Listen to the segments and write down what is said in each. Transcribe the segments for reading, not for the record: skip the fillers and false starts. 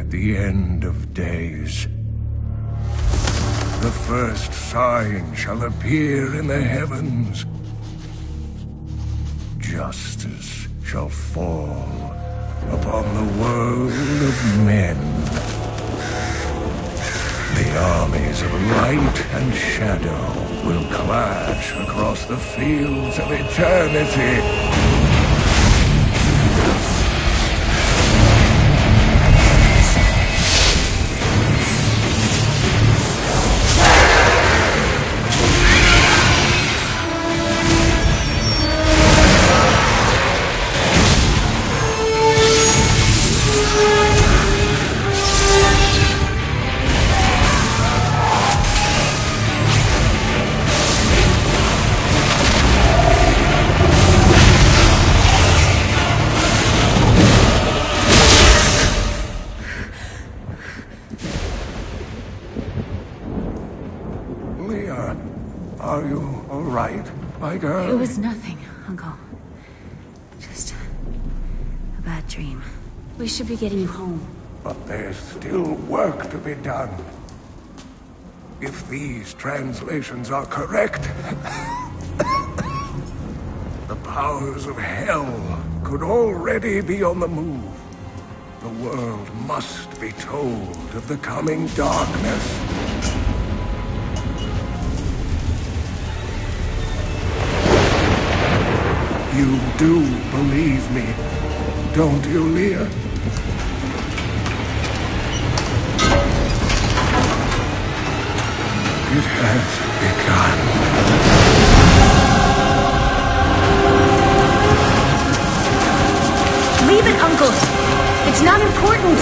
at the end of days. The first sign shall appear in the heavens. Justice shall fall upon the world of men. The armies of light and shadow will clash across the fields of eternity. Are you all right, my girl? It was nothing, Uncle. Just a bad dream. We should be getting you home. But there's still work to be done. If these translations are correct, the powers of hell could already be on the move. The world must be told of the coming darkness. You do believe me, don't you, Leah? It has begun. Leave it, Uncle! It's not important!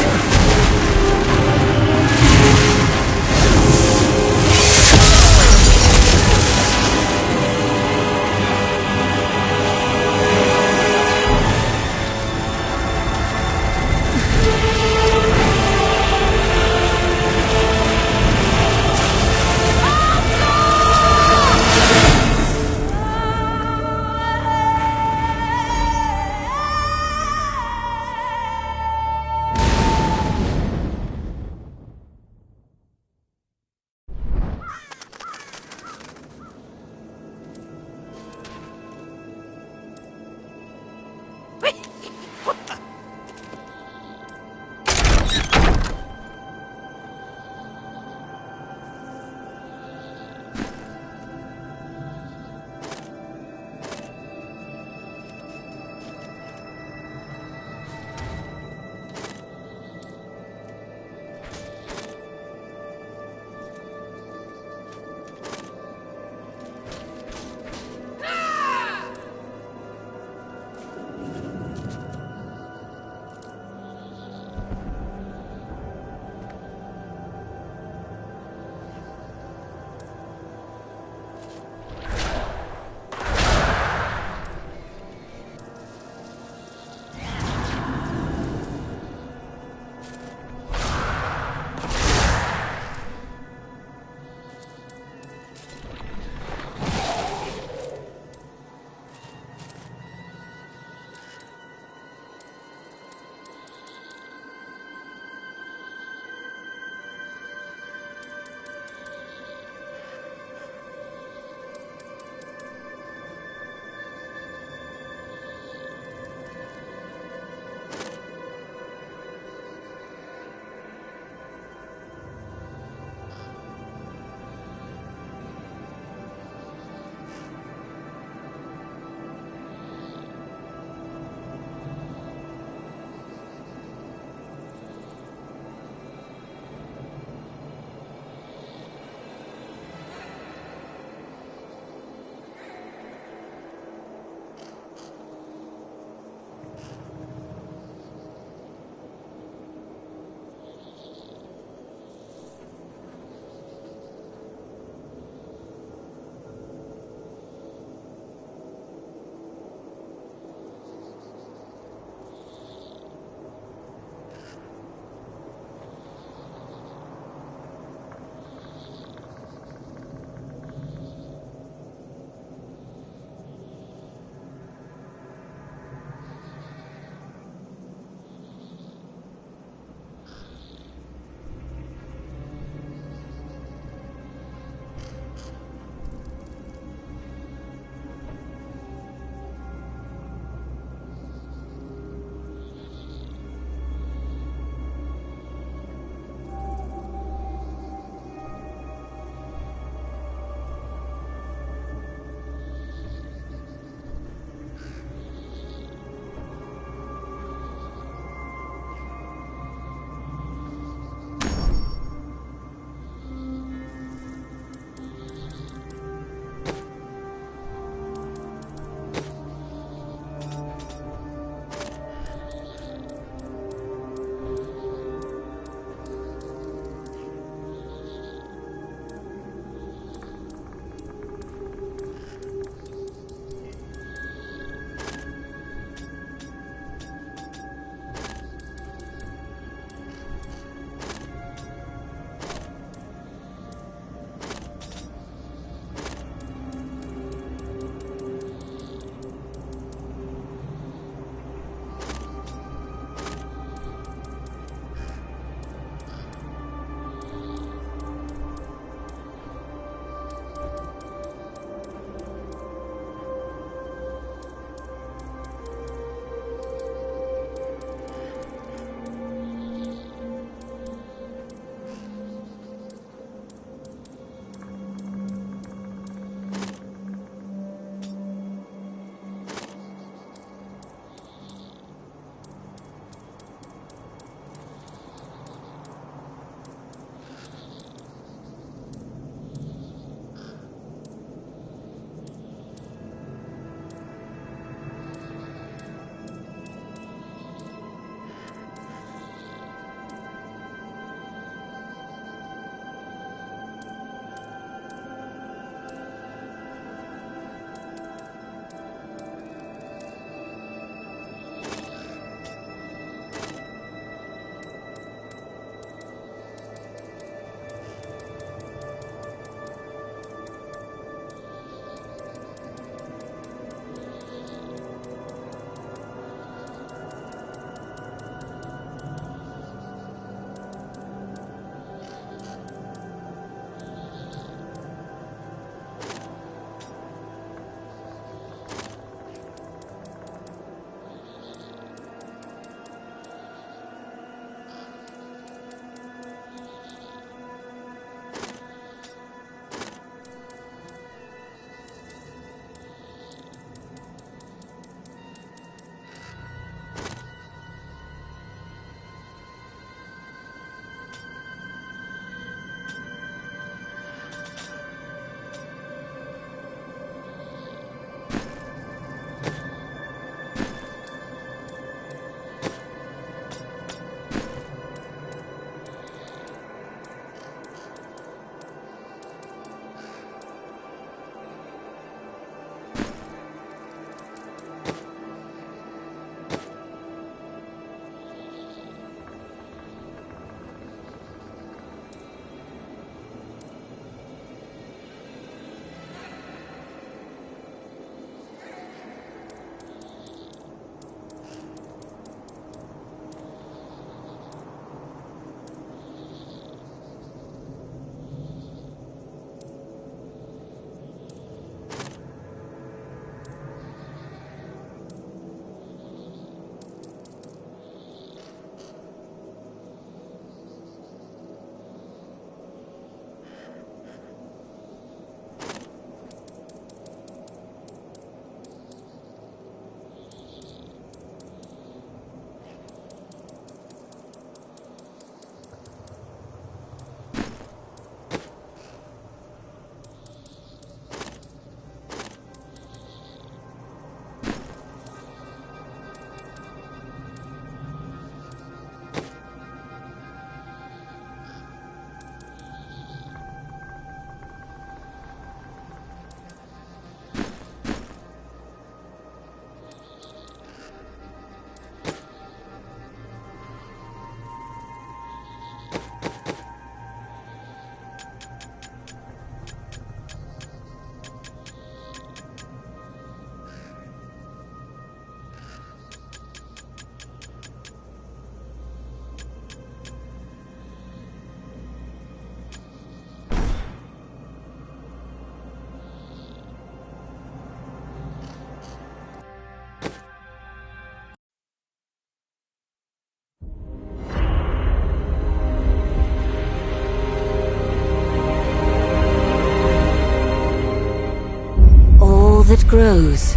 grows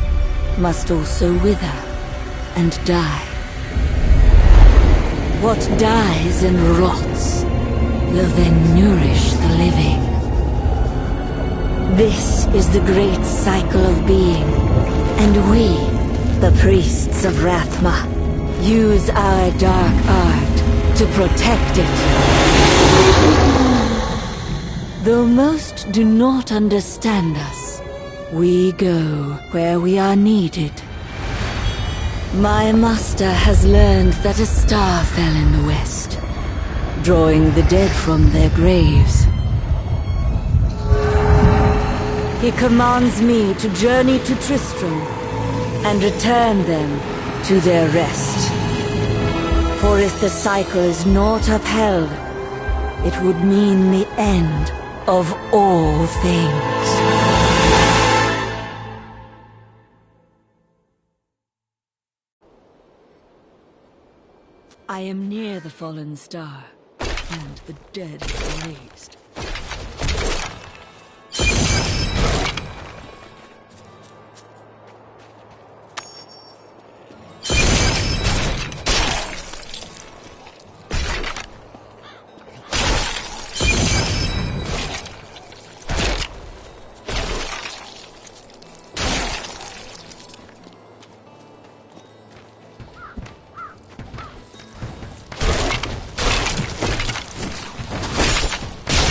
must also wither and die. What dies and rots will then nourish the living. This is the great cycle of being, and we, the priests of Rathma, use our dark art to protect it. Though most do not understand us, we go where we are needed. My master has learned that a star fell in the west, drawing the dead from their graves. He commands me to journey to Tristram and return them to their rest. For if the cycle is not upheld, it would mean the end of all things. I am near the fallen star, and the dead are raised.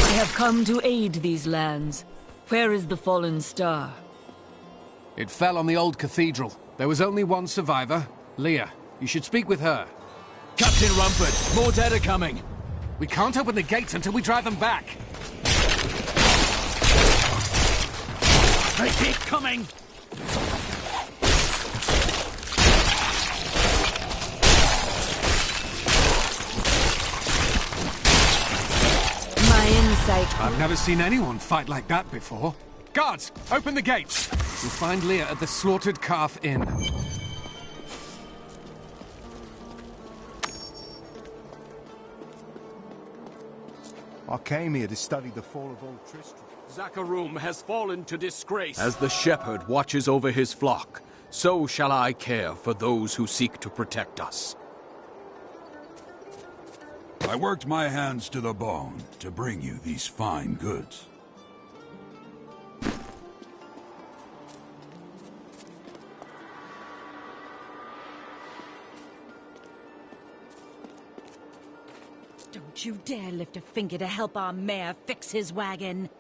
I have come to aid these lands. Where is the fallen star? It fell on the old cathedral. There was only one survivor, Leah. You should speak with her. Captain Rumford, more dead are coming. We can't open the gates until we drive them back. They keep coming! My insight... I've never seen anyone fight like that before. Guards, open the gates! We'll find Leah at the Slaughtered Calf Inn. I came here to study the fall of old Tristram. Zakharum has fallen to disgrace. As the shepherd watches over his flock, so shall I care for those who seek to protect us. I worked my hands to the bone to bring you these fine goods. Don't you dare lift a finger to help our mayor fix his wagon.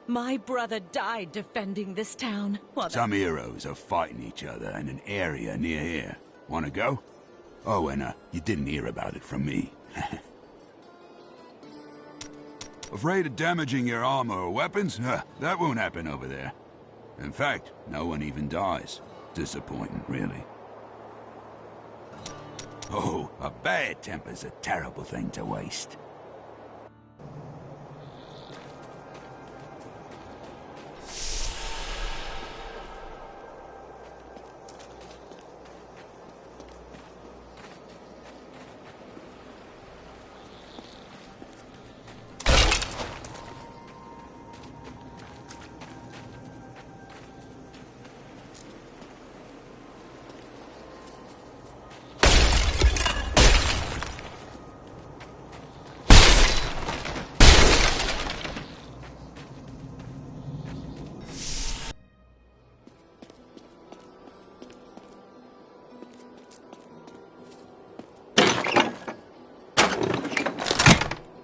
My brother died defending this town. Some heroes are fighting each other in an area near here. Wanna go? Oh, and you didn't hear about it from me. Afraid of damaging your armor or weapons? That won't happen over there. In fact, no one even dies. Disappointing, really. Oh, a bad temper's a terrible thing to waste.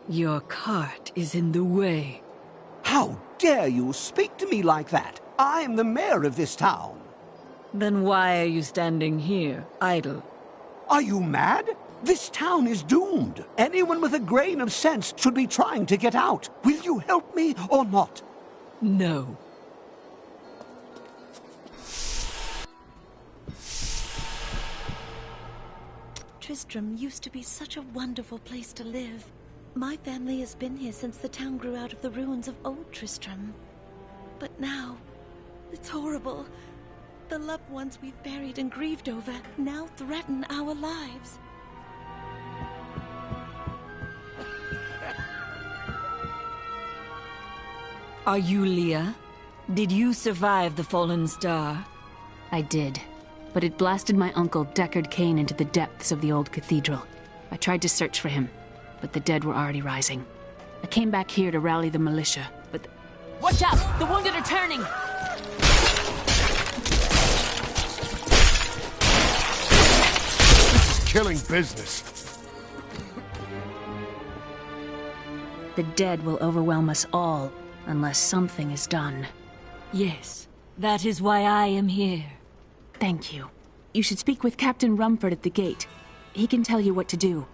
Your cart is in the way. How dare you speak to me like that? I am the mayor of this town. Then why are you standing here, idle? Are you mad? This town is doomed. Anyone with a grain of sense should be trying to get out. Will you help me or not? No. Tristram used to be such a wonderful place to live. My family has been here since the town grew out of the ruins of old Tristram. But now, it's horrible. The loved ones we've buried and grieved over now threaten our lives. Are you Leah? Did you survive the fallen star? I did. But it blasted my uncle, Deckard Cain, into the depths of the old cathedral. I tried to search for him, but the dead were already rising. I came back here to rally the militia, but... Watch out! The wounded are turning! This is killing business. The dead will overwhelm us all, unless something is done. Yes, that is why I am here. Thank you. You should speak with Captain Rumford at the gate. He can tell you what to do.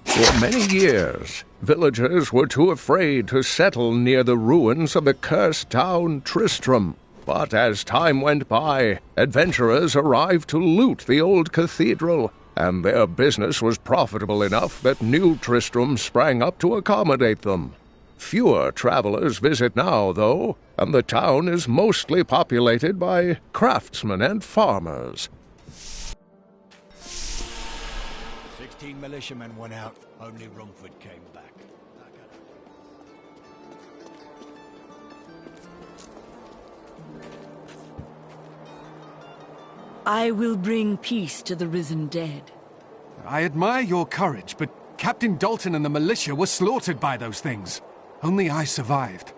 For many years, villagers were too afraid to settle near the ruins of the cursed town Tristram. But as time went by, adventurers arrived to loot the old cathedral, and their business was profitable enough that New Tristram sprang up to accommodate them. Fewer travelers visit now, though, and the town is mostly populated by craftsmen and farmers. 16 militiamen went out, only Rumford came back. I will bring peace to the risen dead. I admire your courage, but Captain Dalton and the militia were slaughtered by those things. Only I survived.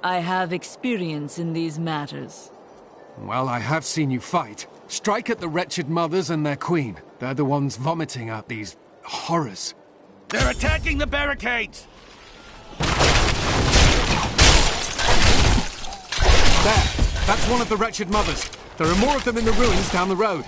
I have experience in these matters. Well, I have seen you fight. Strike at the wretched mothers and their queen. They're the ones vomiting out these horrors. They're attacking the barricades! There! That's one of the wretched mothers. There are more of them in the ruins down the road.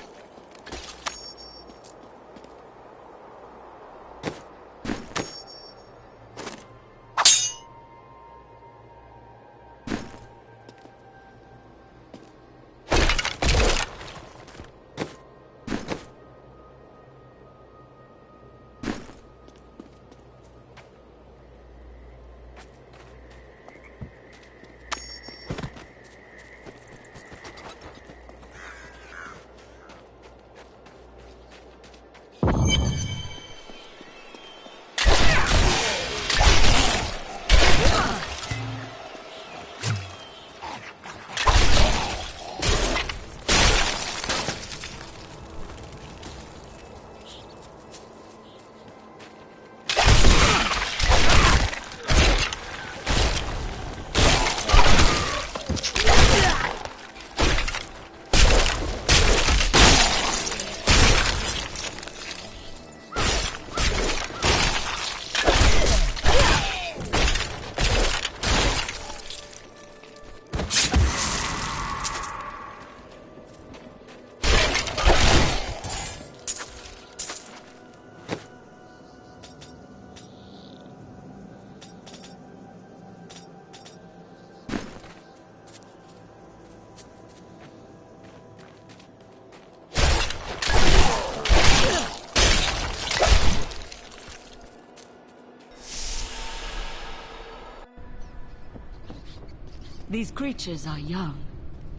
These creatures are young.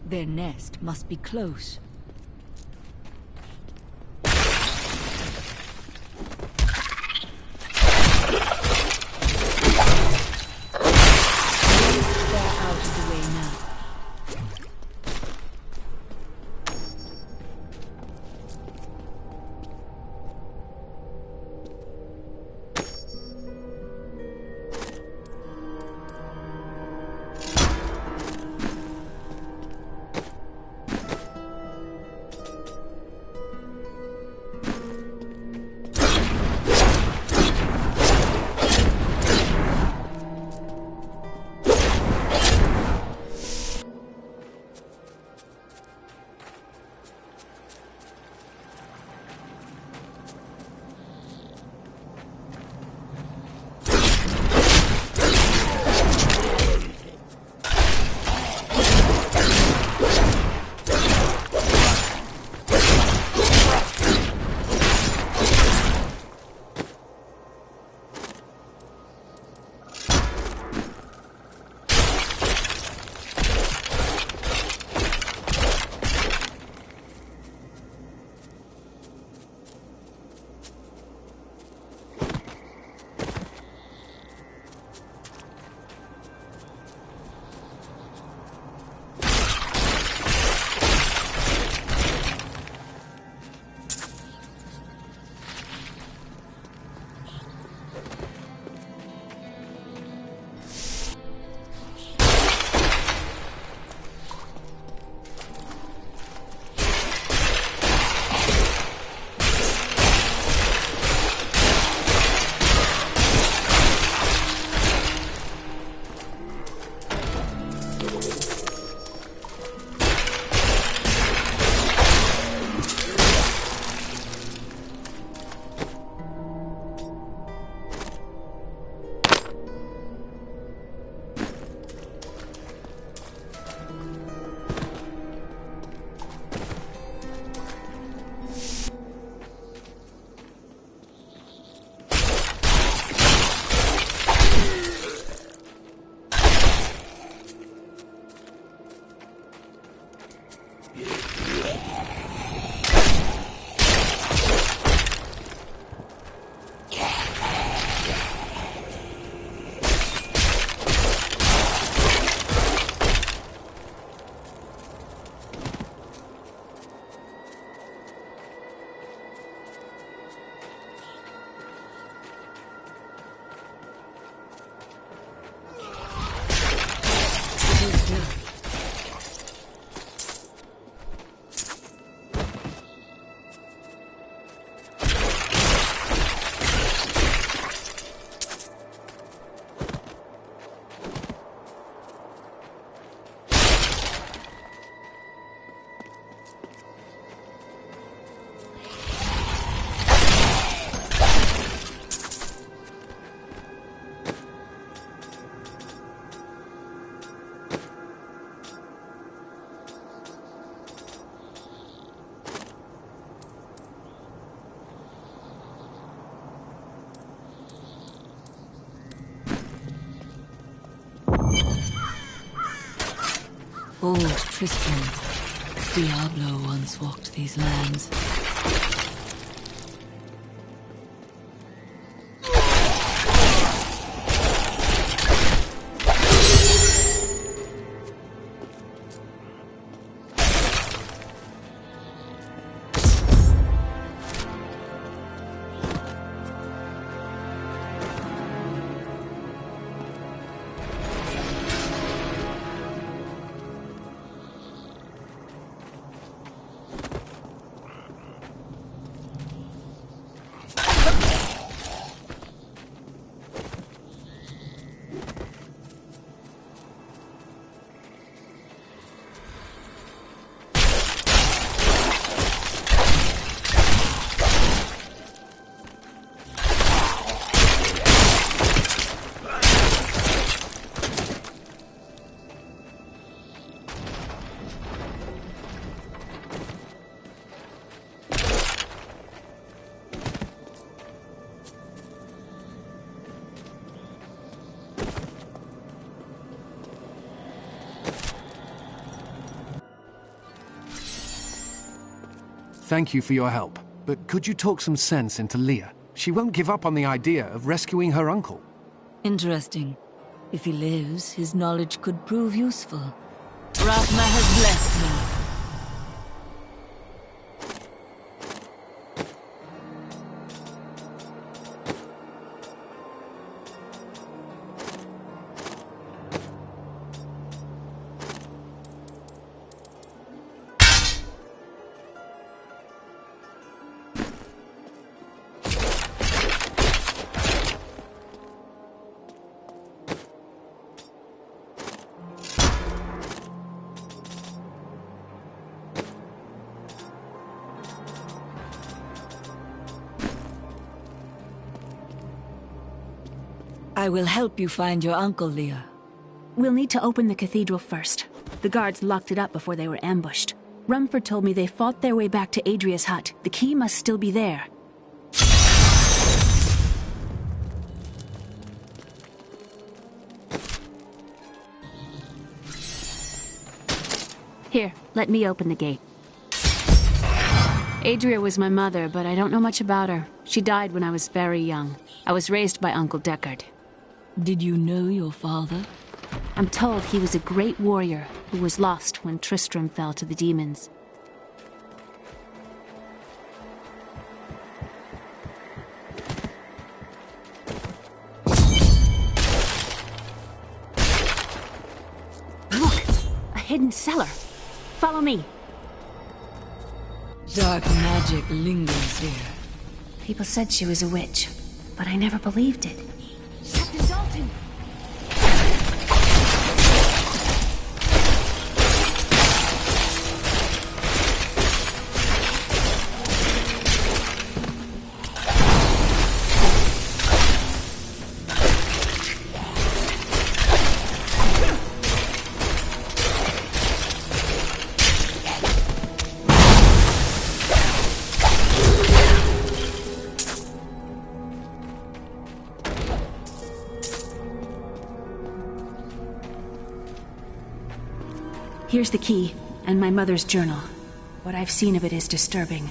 Their nest must be close. They're out of the way now. Old Tristram. Diablo once walked these lands. Thank you for your help, but could you talk some sense into Leah? She won't give up on the idea of rescuing her uncle. Interesting. If he lives, his knowledge could prove useful. Rathma has blessed me. I will help you find your uncle, Leah. We'll need to open the cathedral first. The guards locked it up before they were ambushed. Rumford told me they fought their way back to Adria's hut. The key must still be there. Here, let me open the gate. Adria was my mother, but I don't know much about her. She died when I was very young. I was raised by Uncle Deckard. Did you know your father? I'm told he was a great warrior who was lost when Tristram fell to the demons. Look! A hidden cellar! Follow me! Dark magic lingers here. People said she was a witch, but I never believed it. Captain Dalton! Here's the key, and my mother's journal. What I've seen of it is disturbing.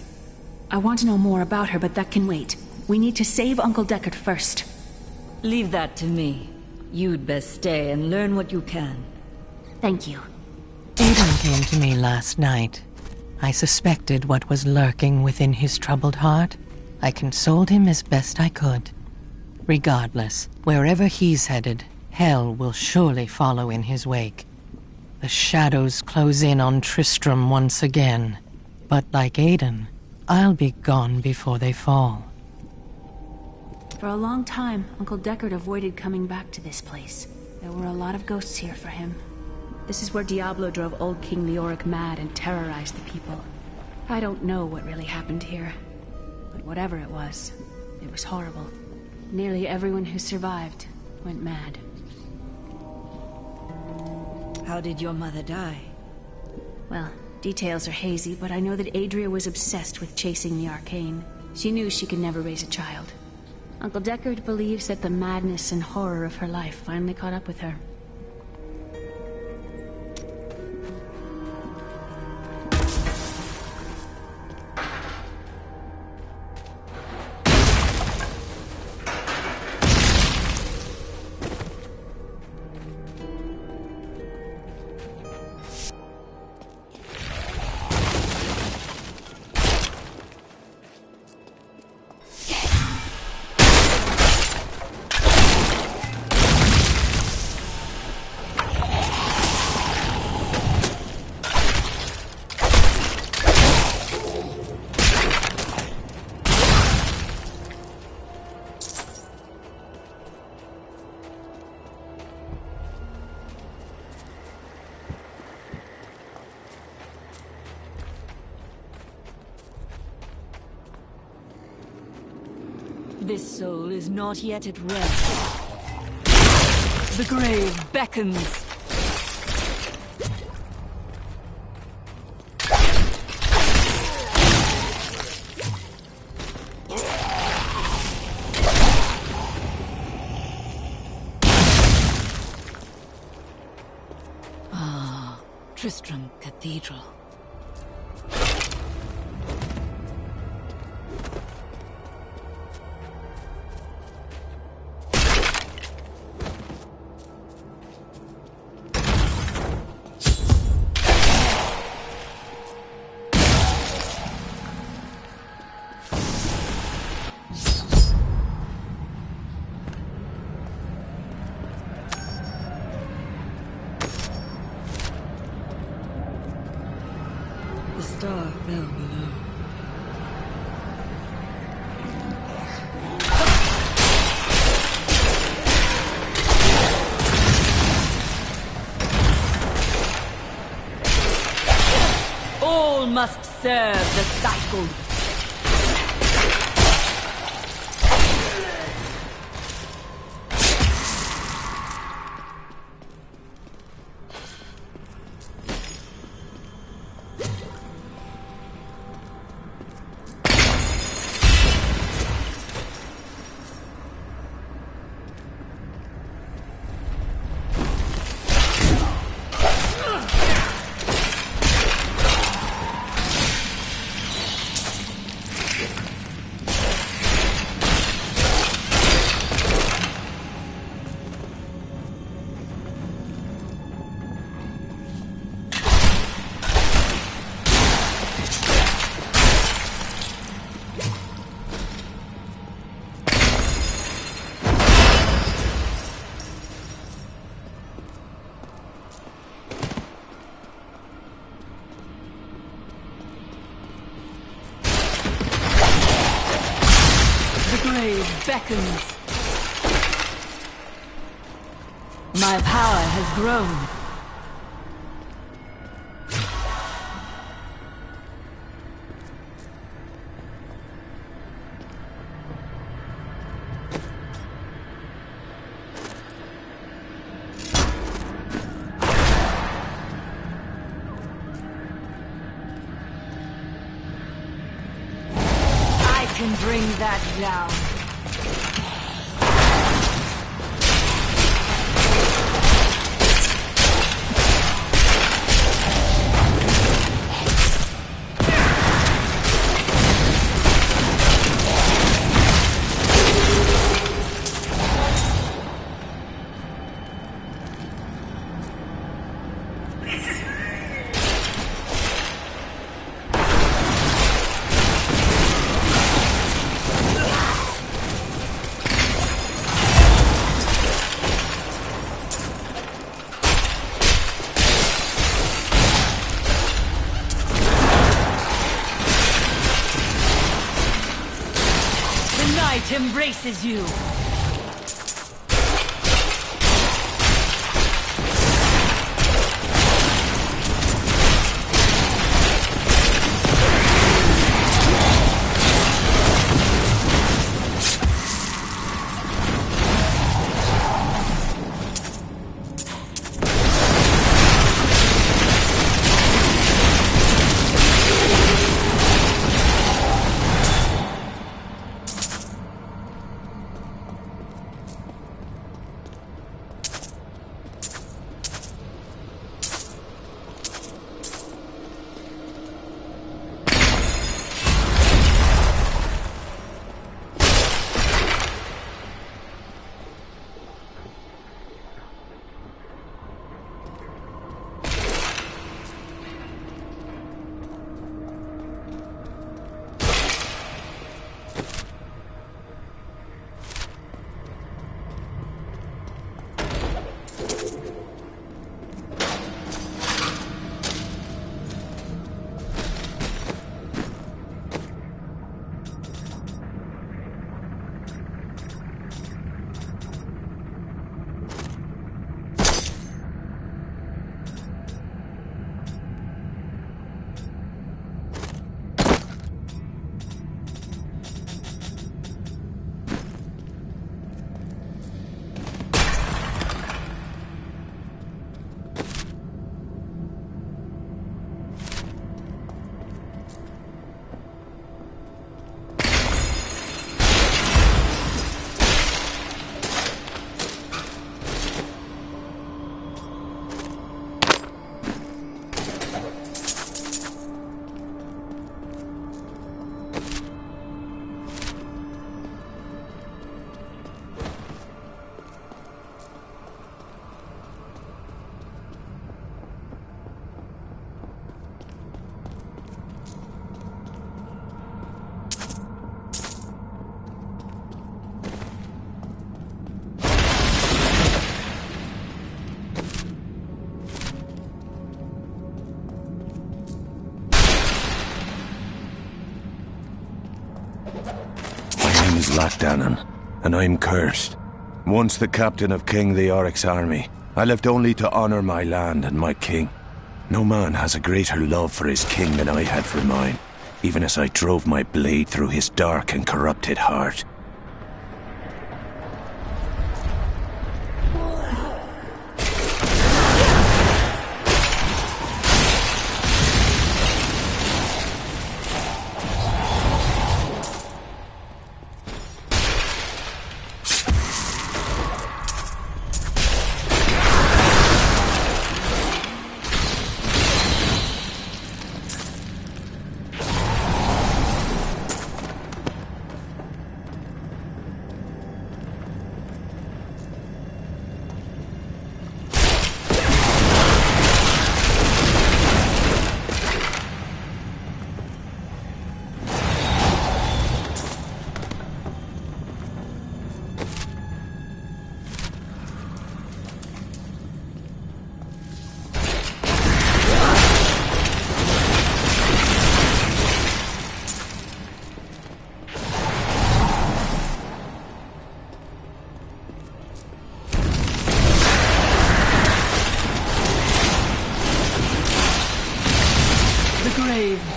I want to know more about her, but that can wait. We need to save Uncle Deckard first. Leave that to me. You'd best stay and learn what you can. Thank you. Aiden came to me last night. I suspected what was lurking within his troubled heart. I consoled him as best I could. Regardless, wherever he's headed, hell will surely follow in his wake. The shadows close in on Tristram once again. But like Aiden, I'll be gone before they fall. For a long time, Uncle Deckard avoided coming back to this place. There were a lot of ghosts here for him. This is where Diablo drove old King Leoric mad and terrorized the people. I don't know what really happened here. But whatever it was horrible. Nearly everyone who survived went mad. How did your mother die? Well, details are hazy, but I know that Adria was obsessed with chasing the arcane. She knew she could never raise a child. Uncle Deckard believes that the madness and horror of her life finally caught up with her. This soul is not yet at rest. The grave beckons. Tristram Cathedral. The star fell below. All must serve the cycle. Beckons. My power has grown. I can bring that down. Embraces you. Lachdanon, and I'm cursed. Once the captain of King Leoric's army, I lived only to honor my land and my king. No man has a greater love for his king than I had for mine, even as I drove my blade through his dark and corrupted heart.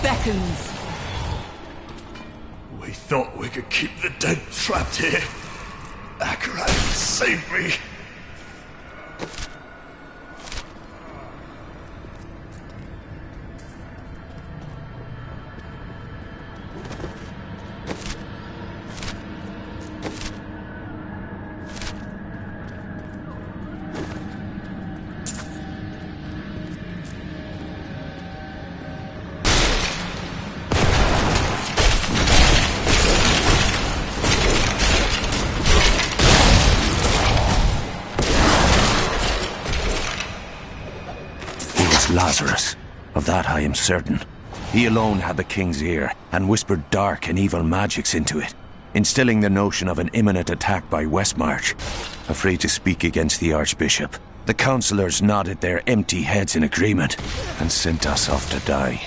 Beckons. We thought we could keep the dead trapped here. Akarat, save me. Lazarus. Of that I am certain. He alone had the king's ear, and whispered dark and evil magics into it, instilling the notion of an imminent attack by Westmarch. Afraid to speak against the Archbishop, the councillors nodded their empty heads in agreement, and sent us off to die.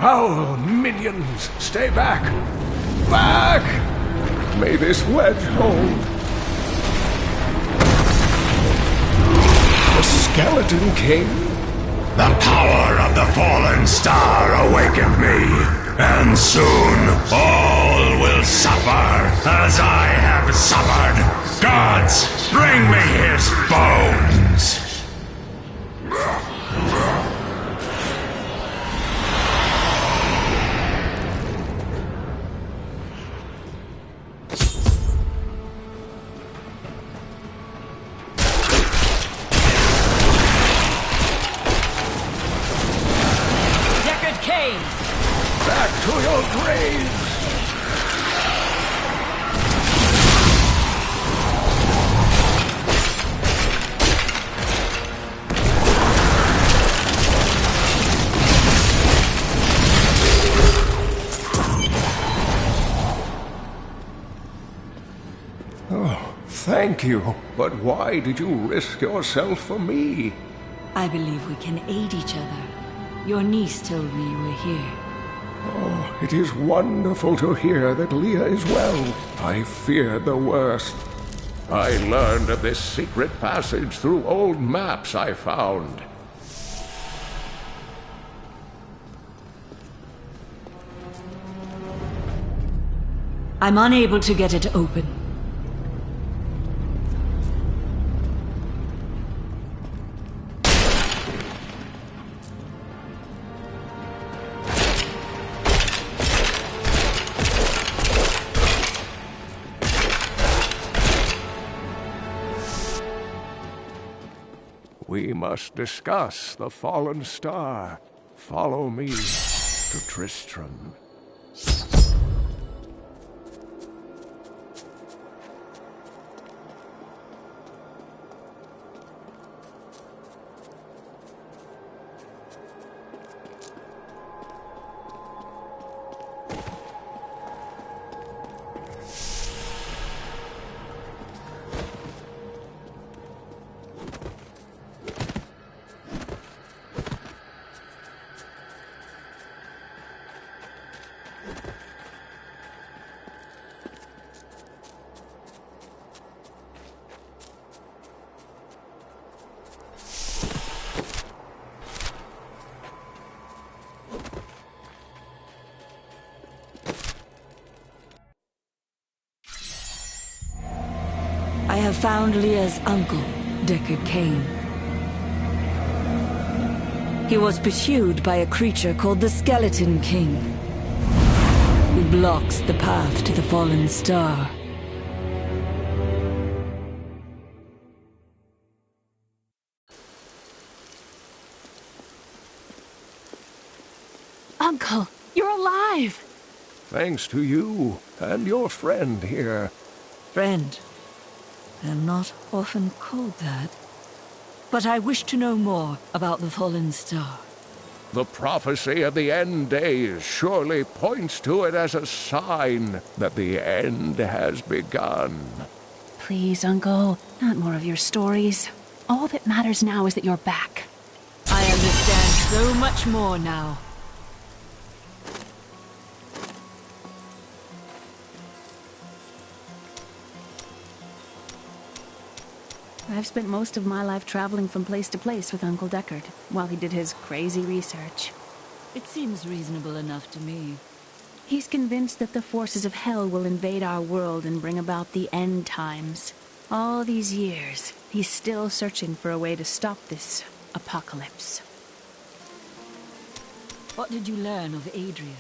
Foul minions, stay back! Back! May this wedge hold. The Skeleton King? The power of the fallen star awakened me, and soon all will suffer as I have suffered. Gods, bring me his bones! Back to your graves! Oh, thank you. But why did you risk yourself for me? I believe we can aid each other. Your niece told me you were here. Oh, it is wonderful to hear that Leah is well. I feared the worst. I learned of this secret passage through old maps I found. I'm unable to get it open. We must discuss the fallen star. Follow me to Tristram. I have found Leah's uncle, Deckard Cain. He was pursued by a creature called the Skeleton King, who blocks the path to the fallen star. Uncle, you're alive! Thanks to you and your friend here. Friend. I am not often called that. But I wish to know more about the fallen star. The prophecy of the end days surely points to it as a sign that the end has begun. Please, Uncle, not more of your stories. All that matters now is that you're back. I understand so much more now. I've spent most of my life traveling from place to place with Uncle Deckard, while he did his crazy research. It seems reasonable enough to me. He's convinced that the forces of hell will invade our world and bring about the end times. All these years, he's still searching for a way to stop this apocalypse. What did you learn of Adria?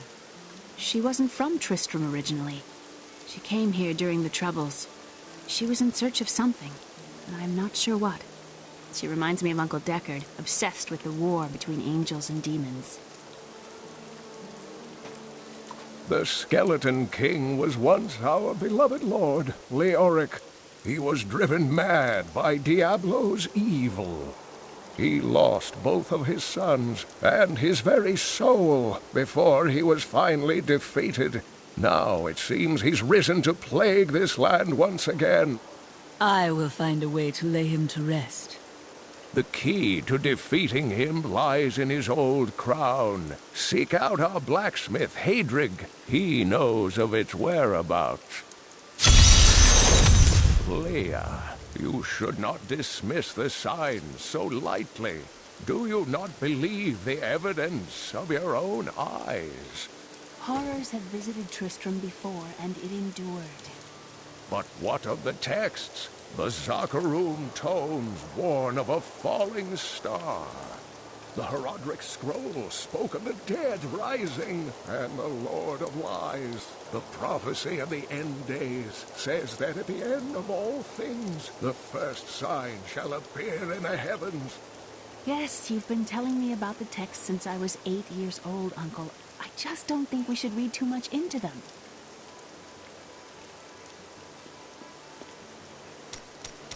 She wasn't from Tristram originally. She came here during the Troubles. She was in search of something, and I'm not sure what. She reminds me of Uncle Deckard, obsessed with the war between angels and demons. The Skeleton King was once our beloved lord, Leoric. He was driven mad by Diablo's evil. He lost both of his sons and his very soul before he was finally defeated. Now it seems he's risen to plague this land once again. I will find a way to lay him to rest. The key to defeating him lies in his old crown. Seek out our blacksmith, Hadrig. He knows of its whereabouts. Leah, you should not dismiss the signs so lightly. Do you not believe the evidence of your own eyes? Horrors have visited Tristram before, and it endured. But what of the texts? The Zakarum tomes warn of a falling star. The Herodric scroll spoke of the dead rising, and the Lord of Lies. The prophecy of the end days says that at the end of all things, the first sign shall appear in the heavens. Yes, you've been telling me about the texts since I was 8 years old, Uncle. I just don't think we should read too much into them.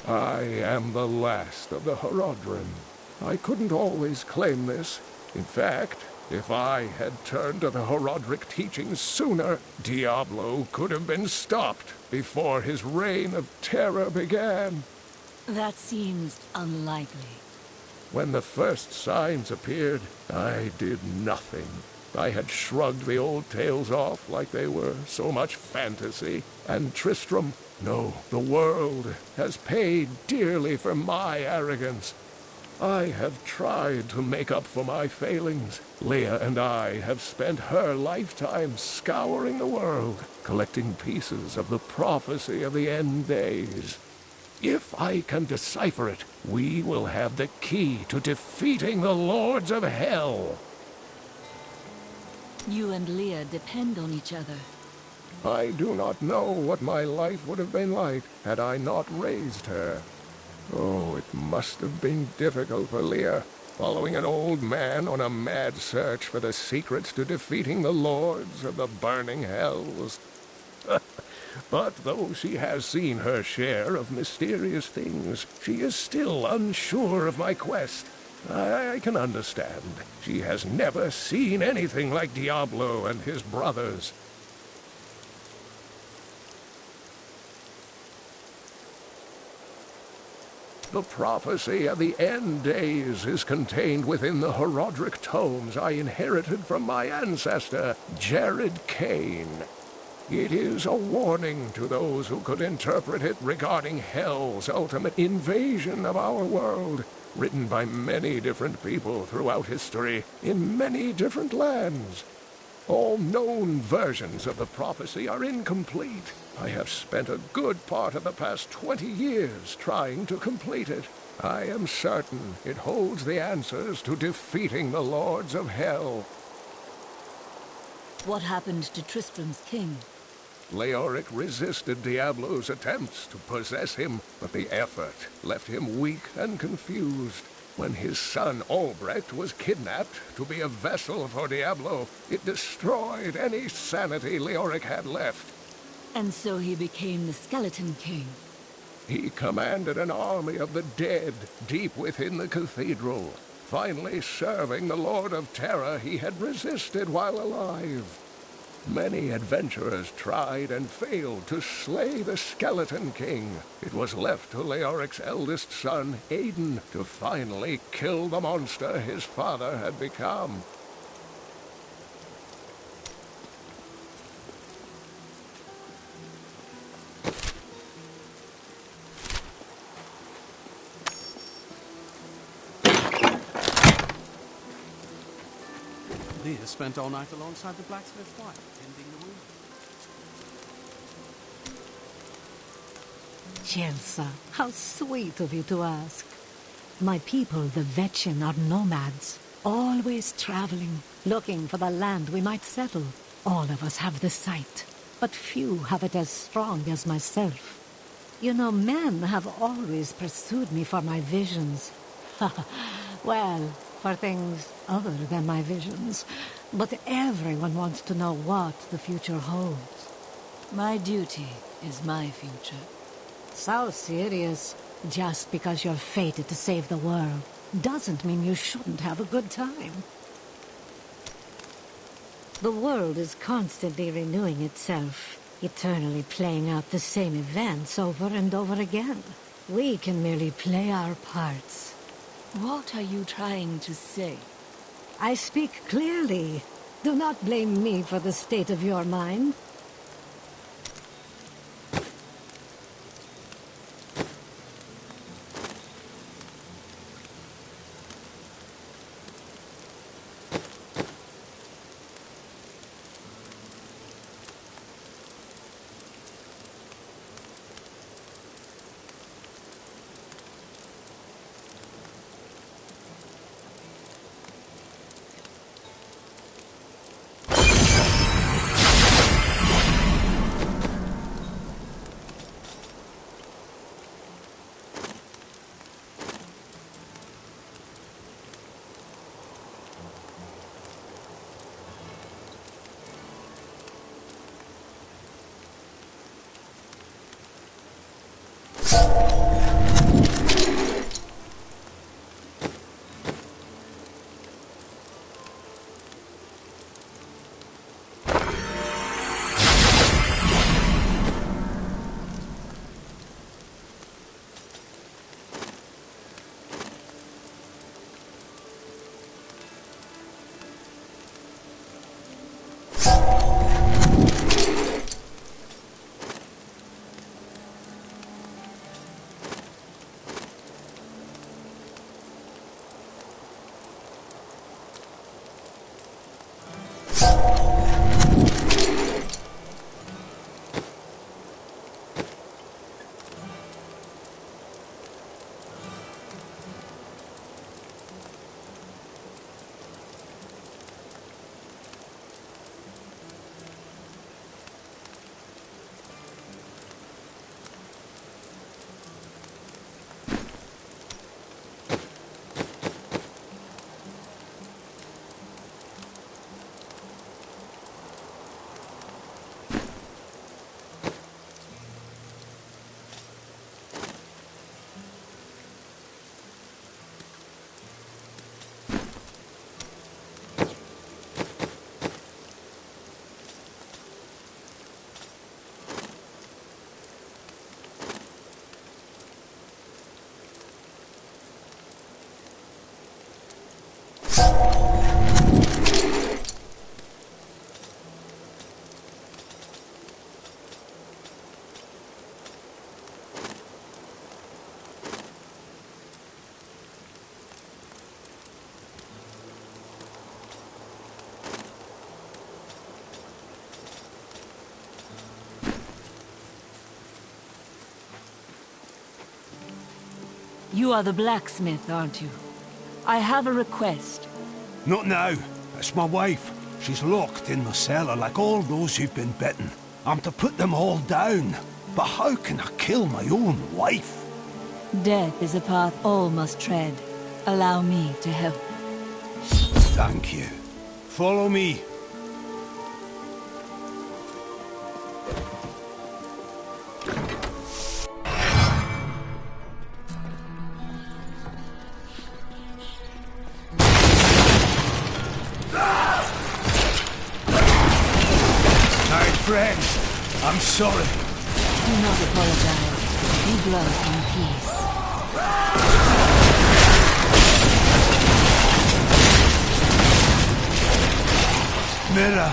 I am the last of the Herodrim. I couldn't always claim this. In fact, if I had turned to the Herodric teachings sooner, Diablo could have been stopped before his reign of terror began. That seems unlikely. When the first signs appeared, I did nothing. I had shrugged the old tales off like they were so much fantasy, and Tristram, No, the world has paid dearly for my arrogance. I have tried to make up for my failings. Leah and I have spent her lifetime scouring the world, collecting pieces of the prophecy of the end days. If I can decipher it, we will have the key to defeating the Lords of Hell. You and Leah depend on each other. I do not know what my life would have been like had I not raised her. Oh, it must have been difficult for Leah, following an old man on a mad search for the secrets to defeating the Lords of the Burning Hells. But though she has seen her share of mysterious things, she is still unsure of my quest. I can understand. She has never seen anything like Diablo and his brothers. The prophecy of the end days is contained within the Horodric tomes I inherited from my ancestor, Jared Kane. It is a warning to those who could interpret it regarding Hell's ultimate invasion of our world, written by many different people throughout history, in many different lands. All known versions of the prophecy are incomplete. I have spent a good part of the past 20 years trying to complete it. I am certain it holds the answers to defeating the Lords of Hell. What happened to Tristram's king? Leoric resisted Diablo's attempts to possess him, but the effort left him weak and confused. When his son Albrecht was kidnapped to be a vessel for Diablo, it destroyed any sanity Leoric had left. And so he became the Skeleton King. He commanded an army of the dead deep within the cathedral, finally serving the Lord of Terror he had resisted while alive. Many adventurers tried and failed to slay the Skeleton King. It was left to Leoric's eldest son, Aiden, to finally kill the monster his father had become. Leah spent all night alongside the blacksmith's wife, tending the wound. Chelsea, how sweet of you to ask. My people, the Vetchin, are nomads, always traveling, looking for the land we might settle. All of us have the sight, but few have it as strong as myself. You know, men have always pursued me for my visions. Well, for things other than my visions. But everyone wants to know what the future holds. My duty is my future. So serious. Just because you're fated to save the world doesn't mean you shouldn't have a good time. The world is constantly renewing itself, eternally playing out the same events over and over again. We can merely play our parts. What are you trying to say? I speak clearly. Do not blame me for the state of your mind. You are the blacksmith, aren't you? I have a request. Not now. It's my wife. She's locked in the cellar like all those who've been bitten. I'm to put them all down. But how can I kill my own wife? Death is a path all must tread. Allow me to help. Thank you. Follow me. My friend, I'm sorry. Do not apologize. Be blood in peace. Mira,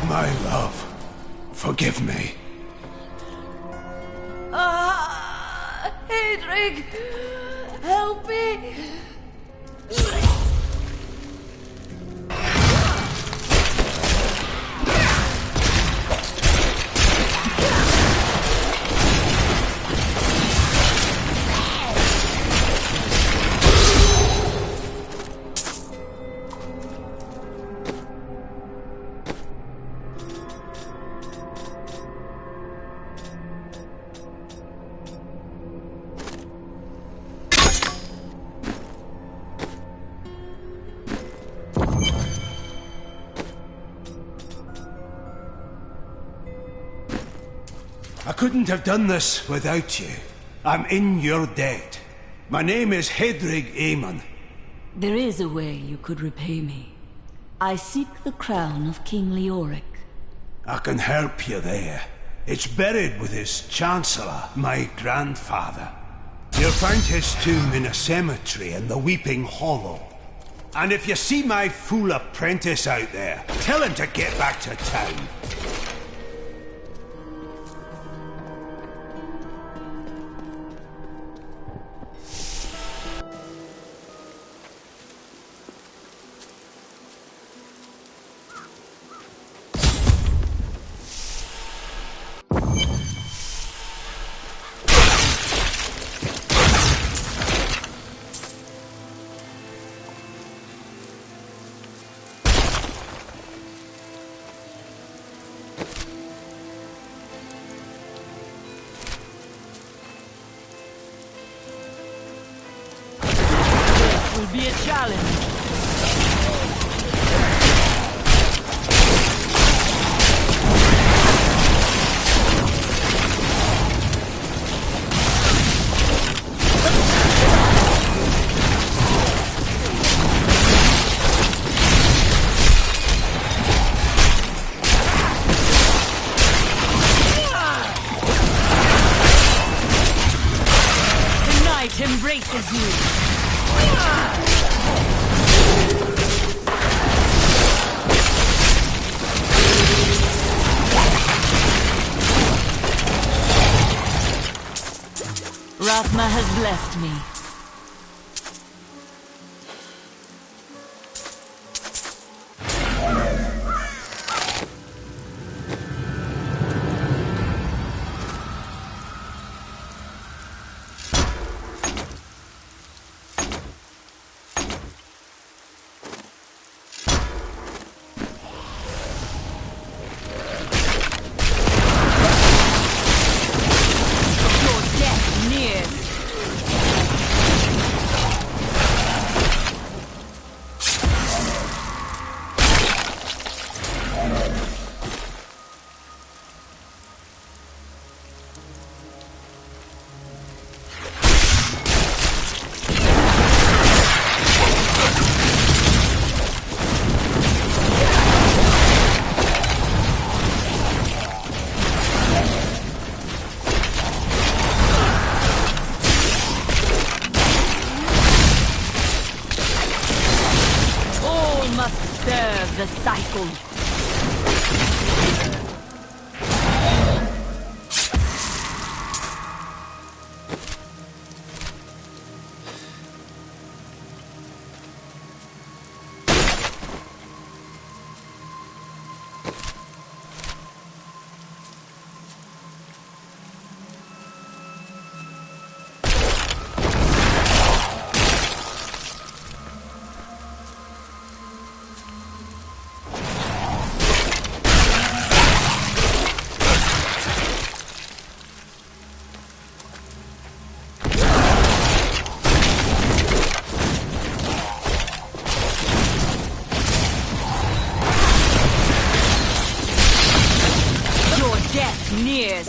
my love, forgive me. Hedrig! Help me! I couldn't have done this without you. I'm in your debt. My name is Hedrig Aemon. There is a way you could repay me. I seek the crown of King Leoric. I can help you there. It's buried with his chancellor, my grandfather. You'll find his tomb in a cemetery in the Weeping Hollow. And if you see my fool apprentice out there, tell him to get back to town. Will be a challenge. The night embraces you. Rathma has blessed me. Serve the cycle. nears.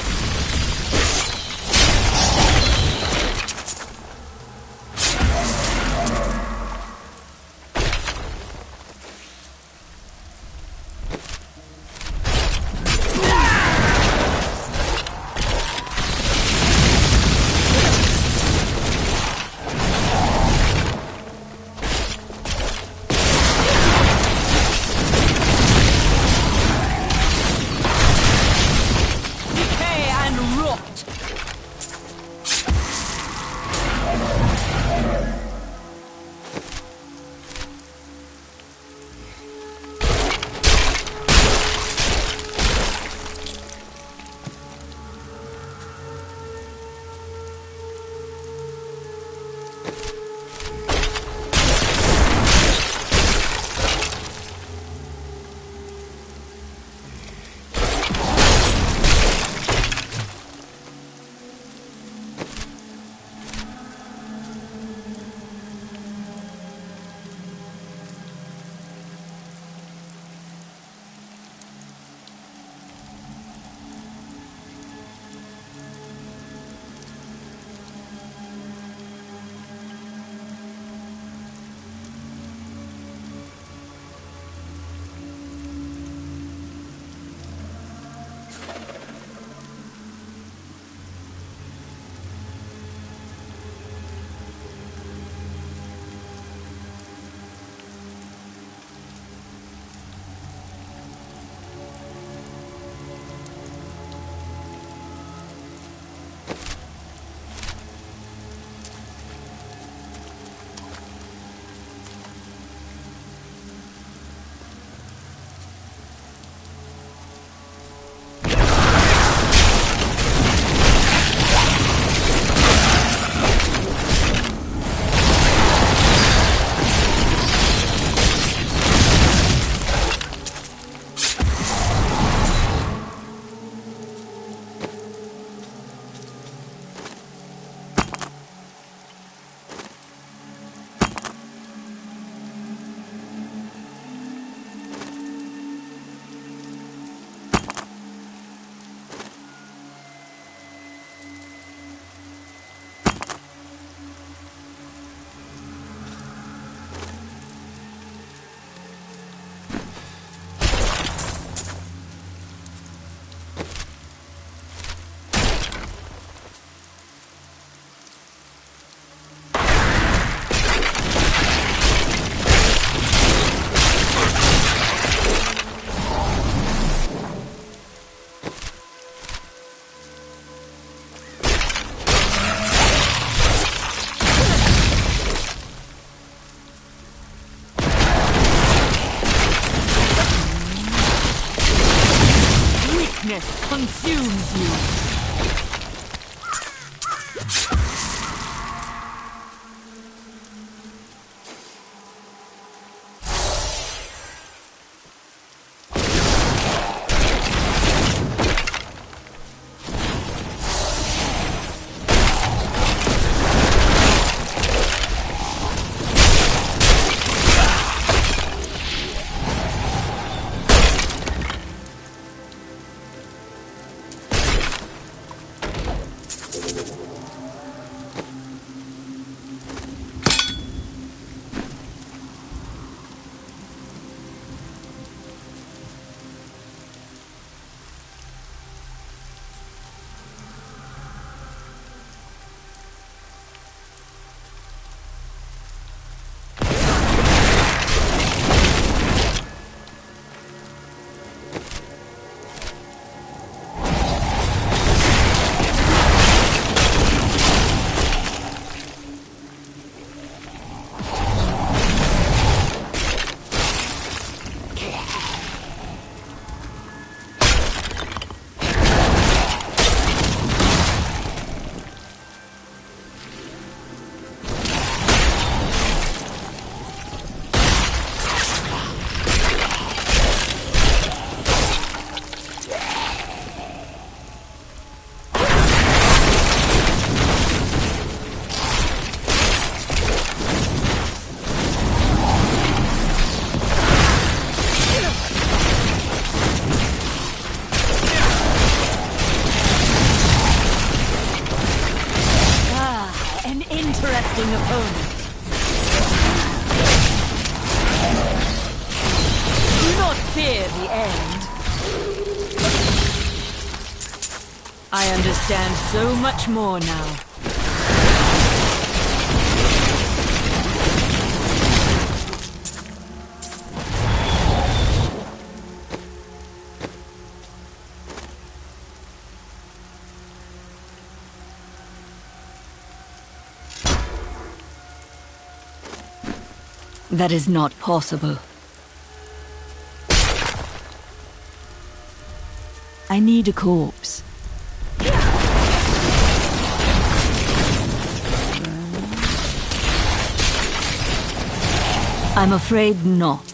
Consumes you. the end. I understand so much more now. That is not possible. I need a corpse. I'm afraid not.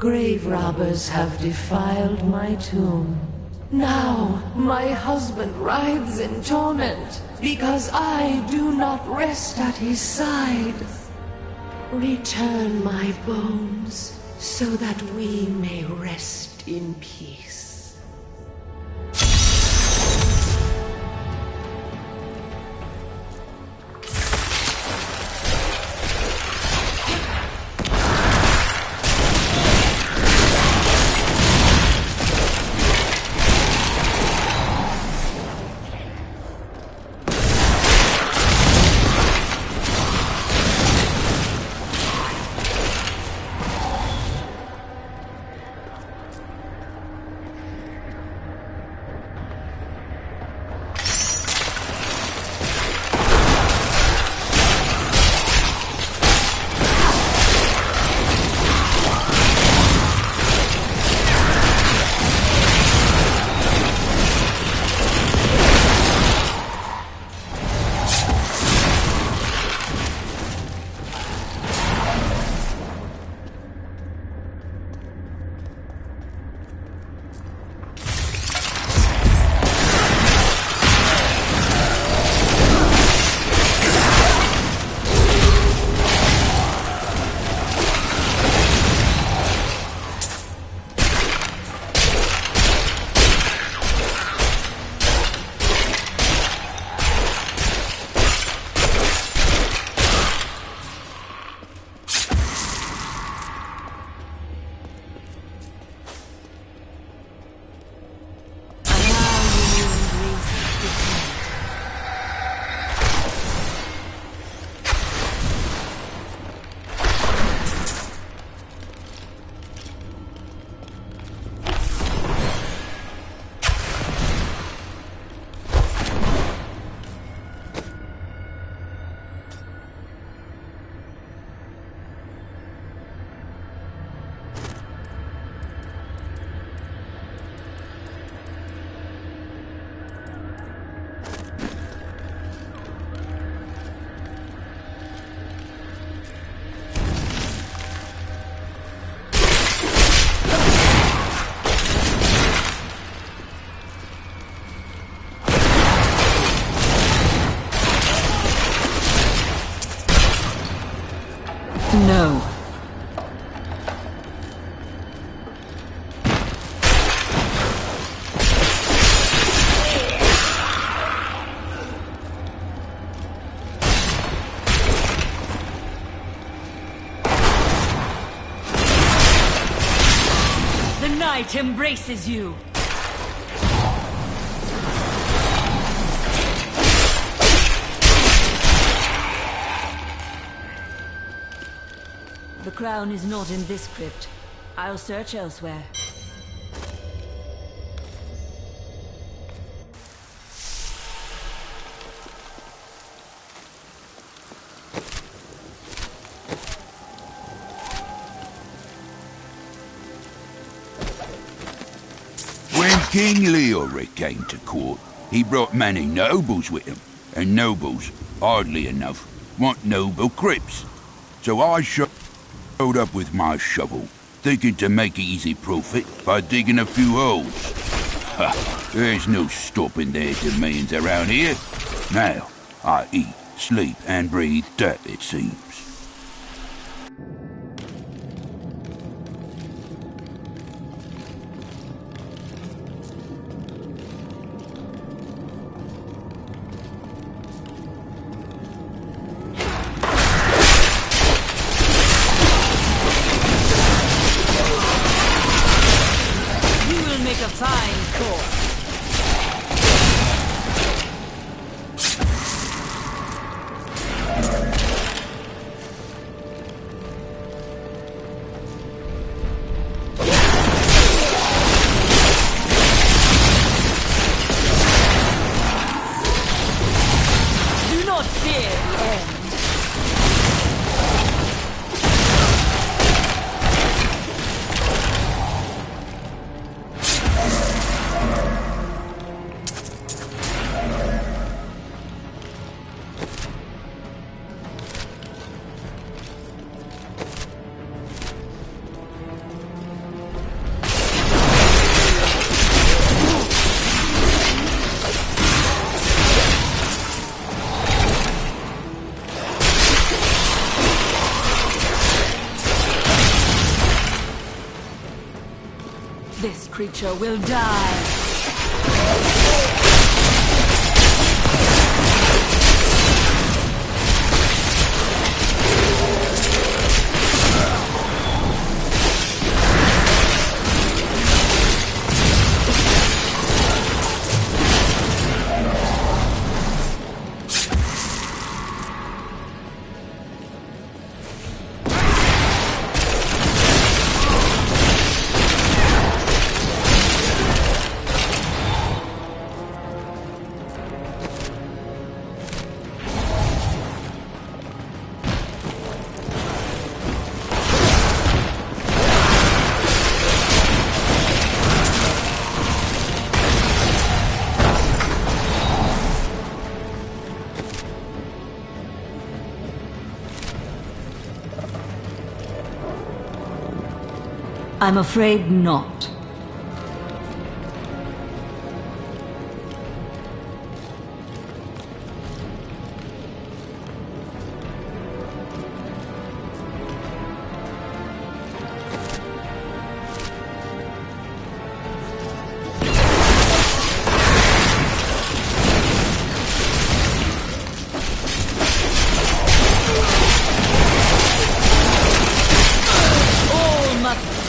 Grave robbers have defiled my tomb. Now my husband writhes in torment because I do not rest at his side. Return my bones so that we may rest in peace. No. The night embraces you. The crown is not in this crypt. I'll search elsewhere. When King Leoric came to court, he brought many nobles with him, and nobles, oddly enough, want noble crypts. So I showed up with my shovel, thinking to make easy profit by digging a few holes. Ha! There's no stopping their demands around here. Now, I eat, sleep, and breathe dirt, it seems. A fine course. creature will die. I'm afraid not.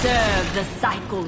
Serve the cycle.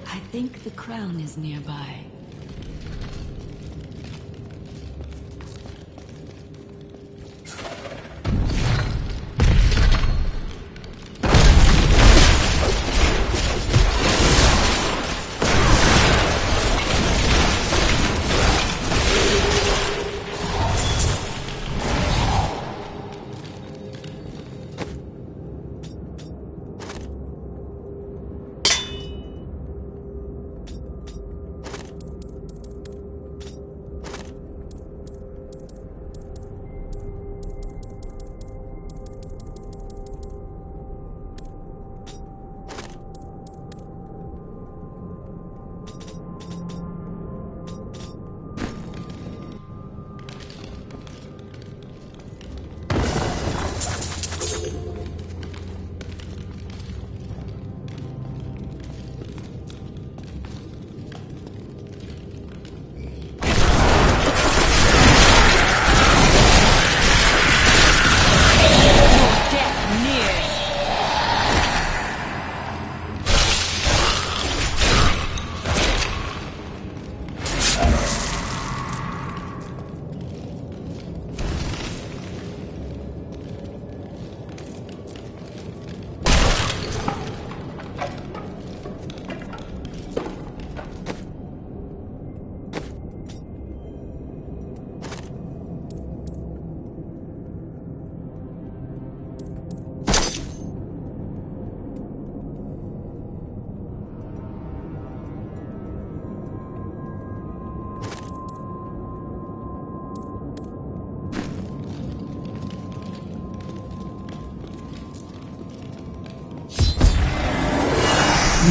I think the crown is nearby.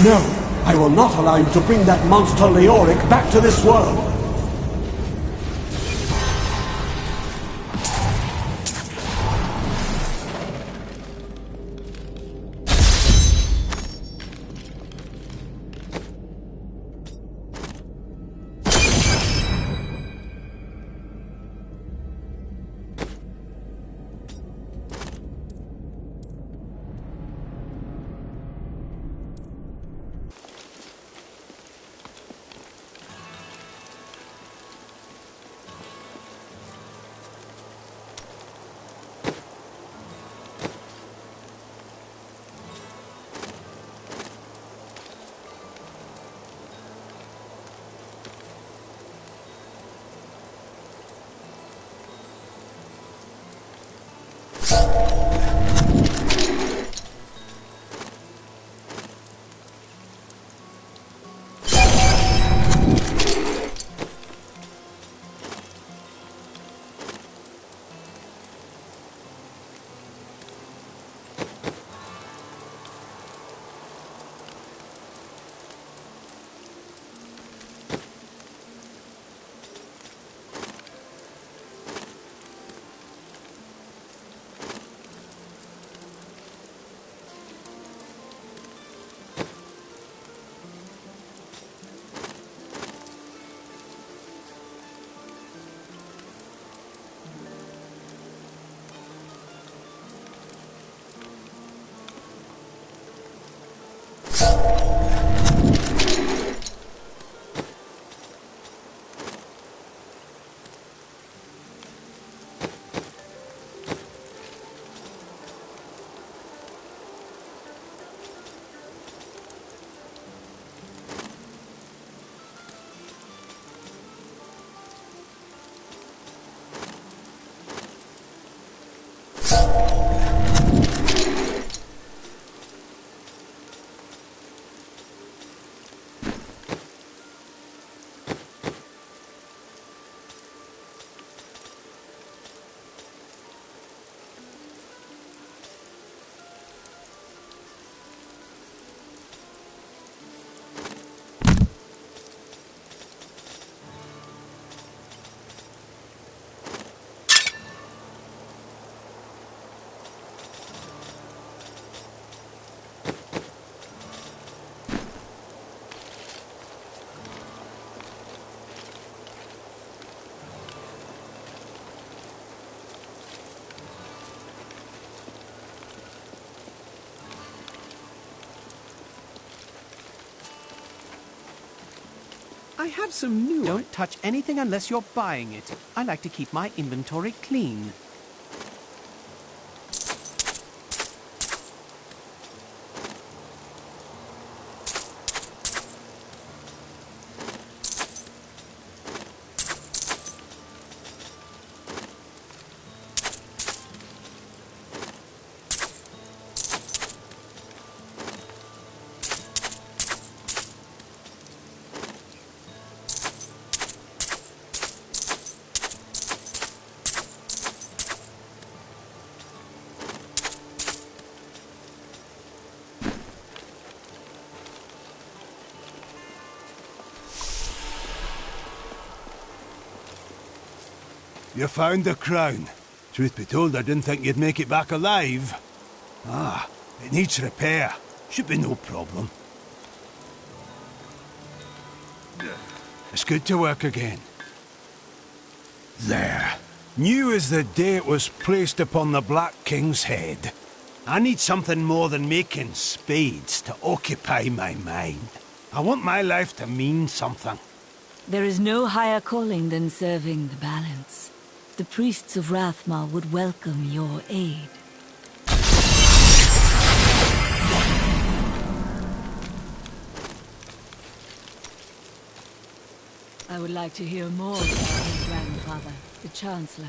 No, I will not allow you to bring that monster Leoric back to this world. I have some new... Don't touch anything unless you're buying it. I like to keep my inventory clean. You found the crown. Truth be told, I didn't think you'd make it back alive. Ah, it needs repair. Should be no problem. It's good to work again. There. New as the day it was placed upon the Black King's head. I need something more than making spades to occupy my mind. I want my life to mean something. There is no higher calling than serving the balance. The priests of Rathmar would welcome your aid. I would like to hear more about your grandfather, the Chancellor.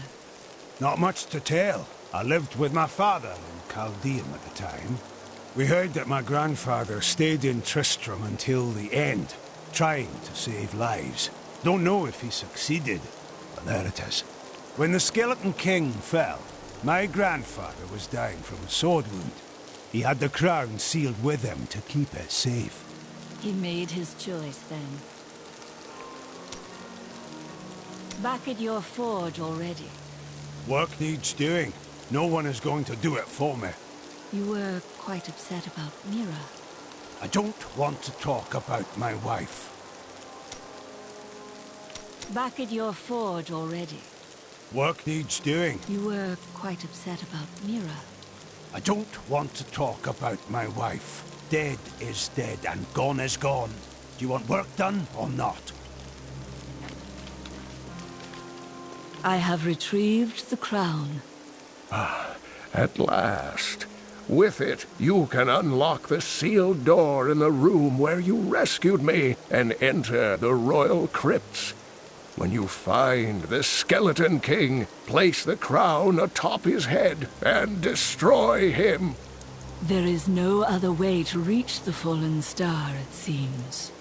Not much to tell. I lived with my father in Chaldean at the time. We heard that my grandfather stayed in Tristram until the end, trying to save lives. Don't know if he succeeded, but there it is. When the Skeleton King fell, my grandfather was dying from a sword wound. He had the crown sealed with him to keep it safe. He made his choice then. Back at your forge already. Work needs doing. No one is going to do it for me. You were quite upset about Mira. I don't want to talk about my wife. Back at your forge already. Work needs doing. You were quite upset about Mira. I don't want to talk about my wife. Dead is dead and gone is gone. Do you want work done or not? I have retrieved the crown. Ah, at last. With it, you can unlock the sealed door in the room where you rescued me and enter the royal crypts. When you find the Skeleton King, place the crown atop his head and destroy him. There is no other way to reach the fallen star, it seems.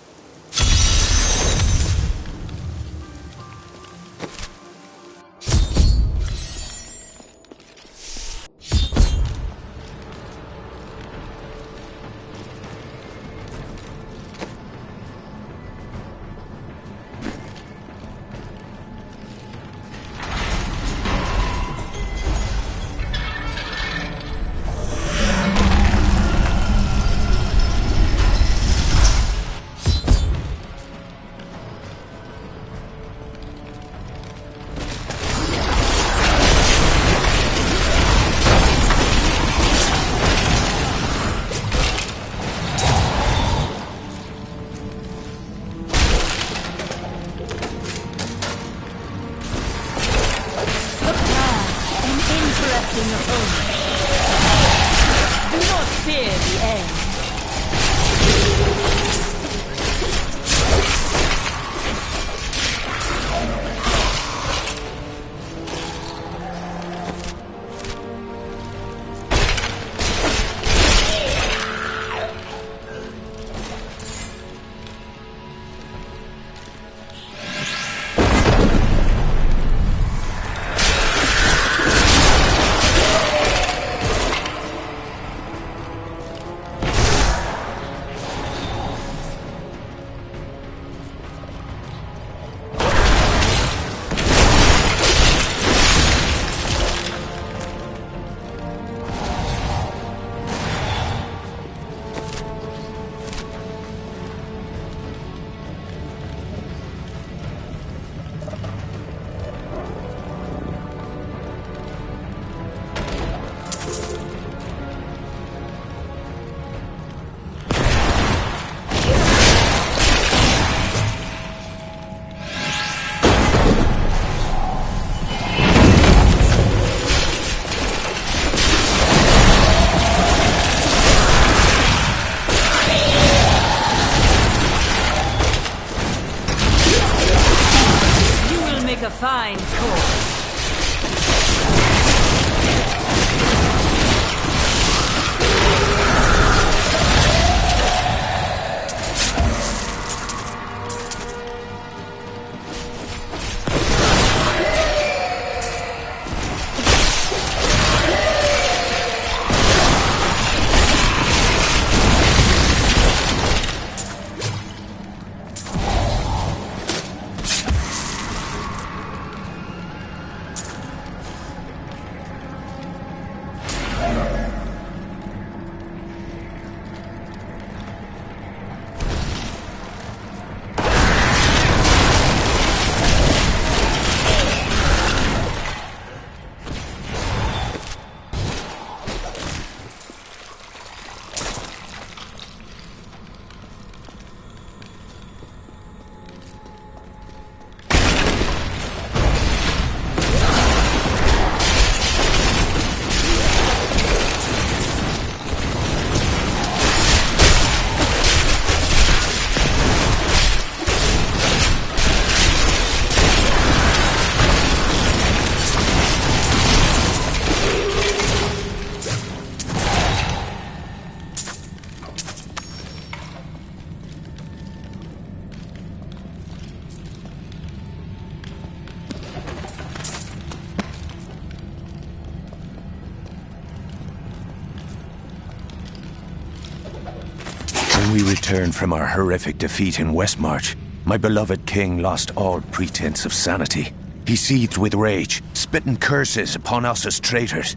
returned from our horrific defeat in Westmarch, my beloved king lost all pretense of sanity. He seethed with rage, spitting curses upon us as traitors.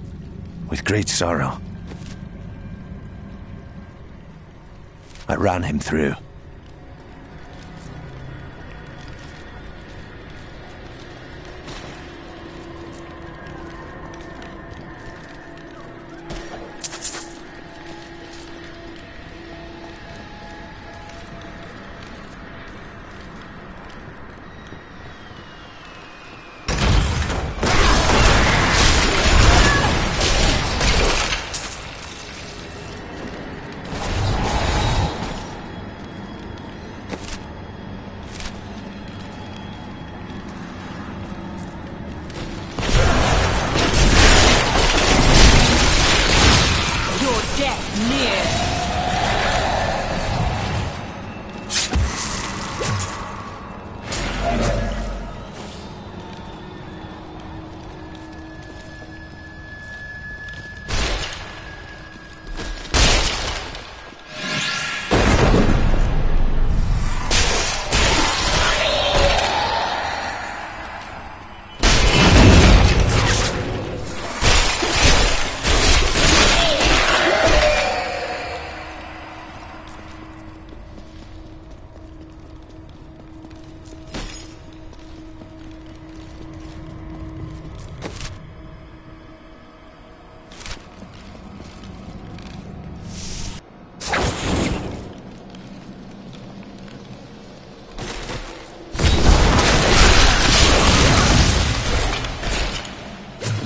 With great sorrow, I ran him through.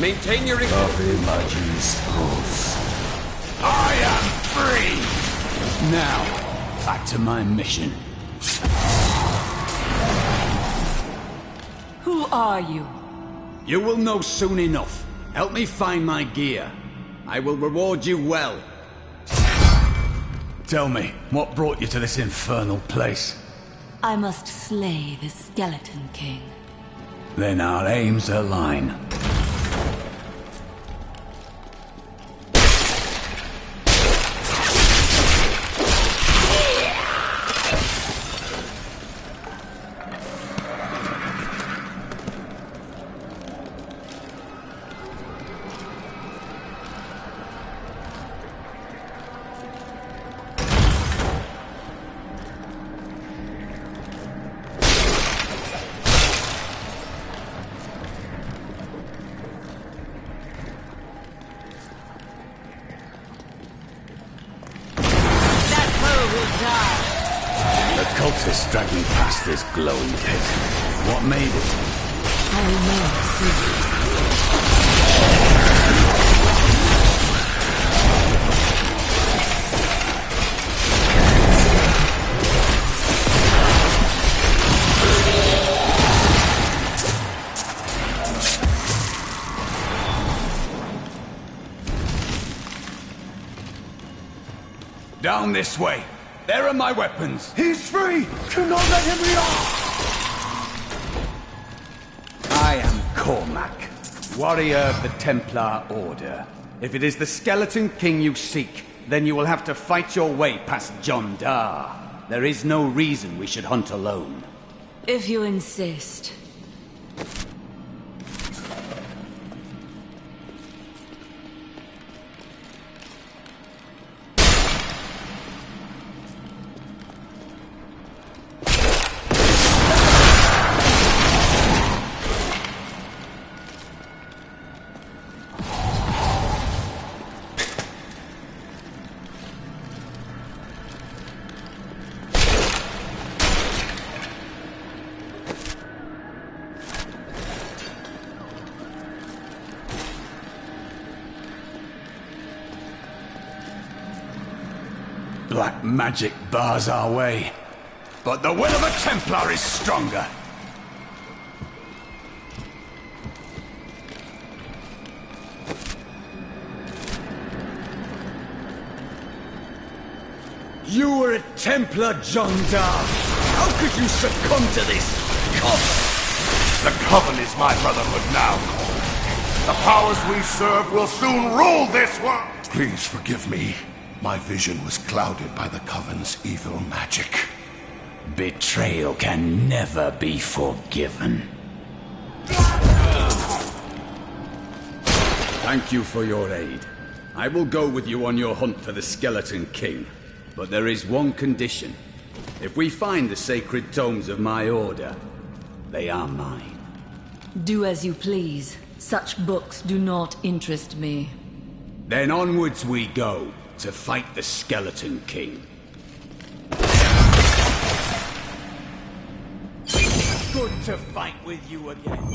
Maintain your... I am free! Now, back to my mission. Who are you? You will know soon enough. Help me find my gear. I will reward you well. Tell me, what brought you to this infernal place? I must slay the Skeleton King. Then our aims align. Cultists dragged me past this glowing pit. What made it? I remain free. Down this way. There are my weapons. He's free! Do not let him be off! I am Cormac, warrior of the Templar Order. If it is the Skeleton King you seek, then you will have to fight your way past John Dar. There is no reason we should hunt alone. If you insist. Black magic bars our way, but the will of a Templar is stronger. You were a Templar, John Dar. How could you succumb to this coven? The coven is my brotherhood now. The powers we serve will soon rule this world. Please forgive me. My vision was clouded by the Coven's evil magic. Betrayal can never be forgiven. Thank you for your aid. I will go with you on your hunt for the Skeleton King. But there is one condition. If we find the sacred tomes of my order, they are mine. Do as you please. Such books do not interest me. Then onwards we go, to fight the Skeleton King. Good to fight with you again.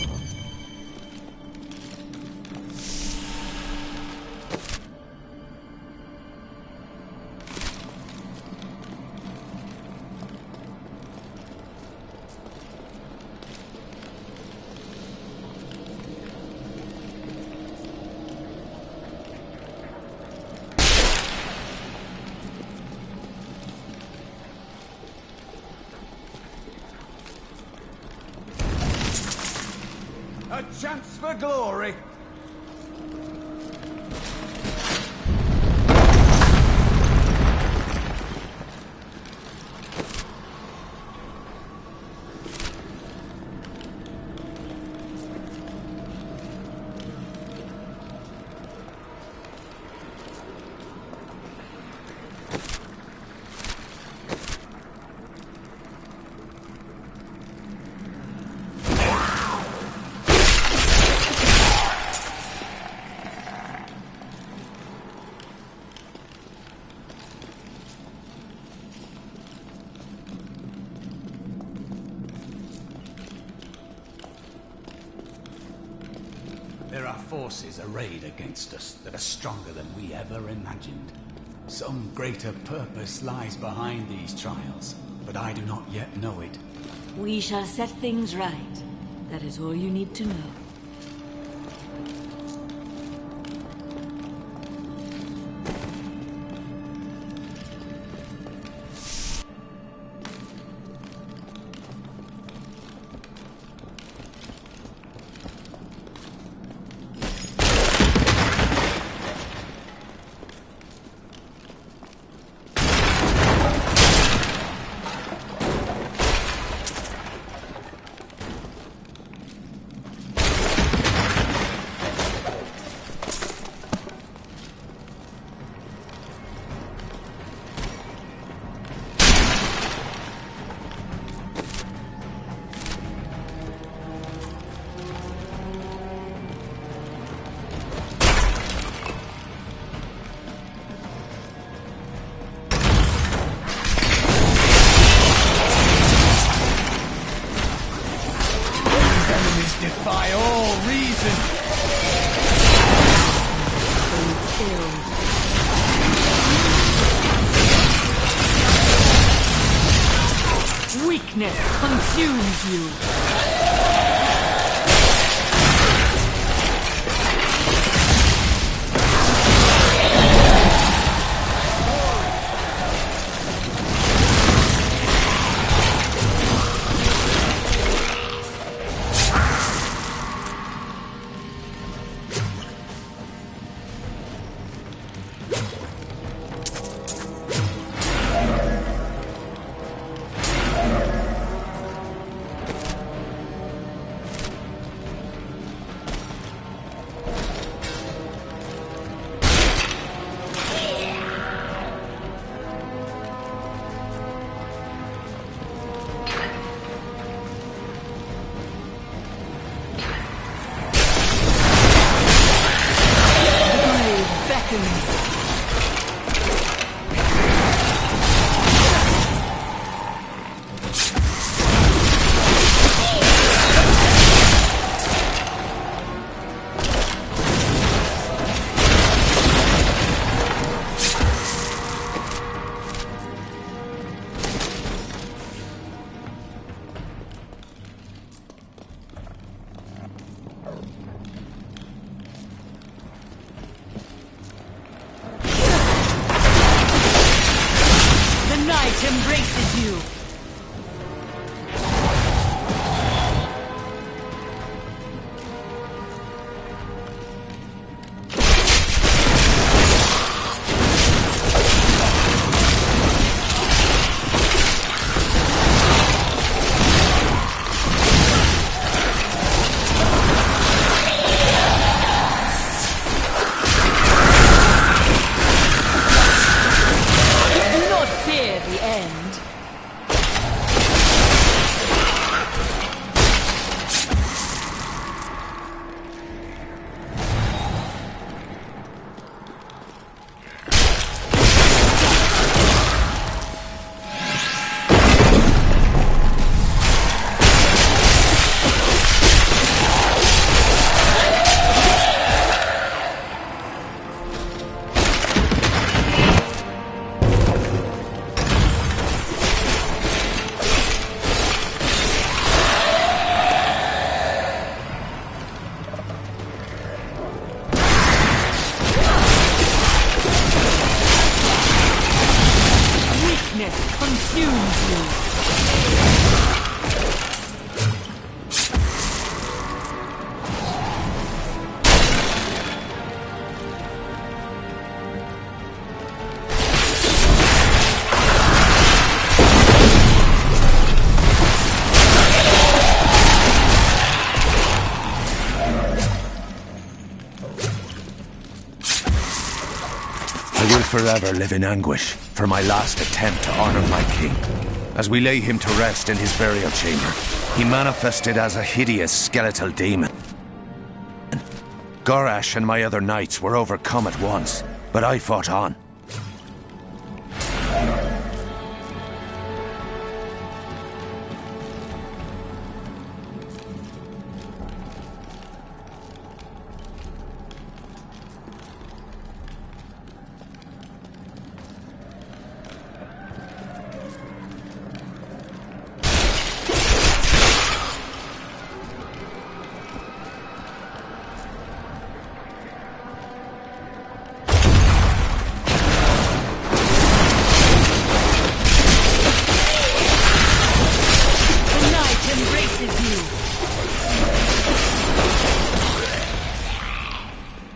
A chance for glory! There are forces arrayed against us that are stronger than we ever imagined. Some greater purpose lies behind these trials, but I do not yet know it. We shall set things right. That is all you need to know. Defy all reason! Weakness consumes you! I will forever live in anguish for my last attempt to honor my king. As we lay him to rest in his burial chamber, he manifested as a hideous skeletal demon. Gorash and my other knights were overcome at once, but I fought on.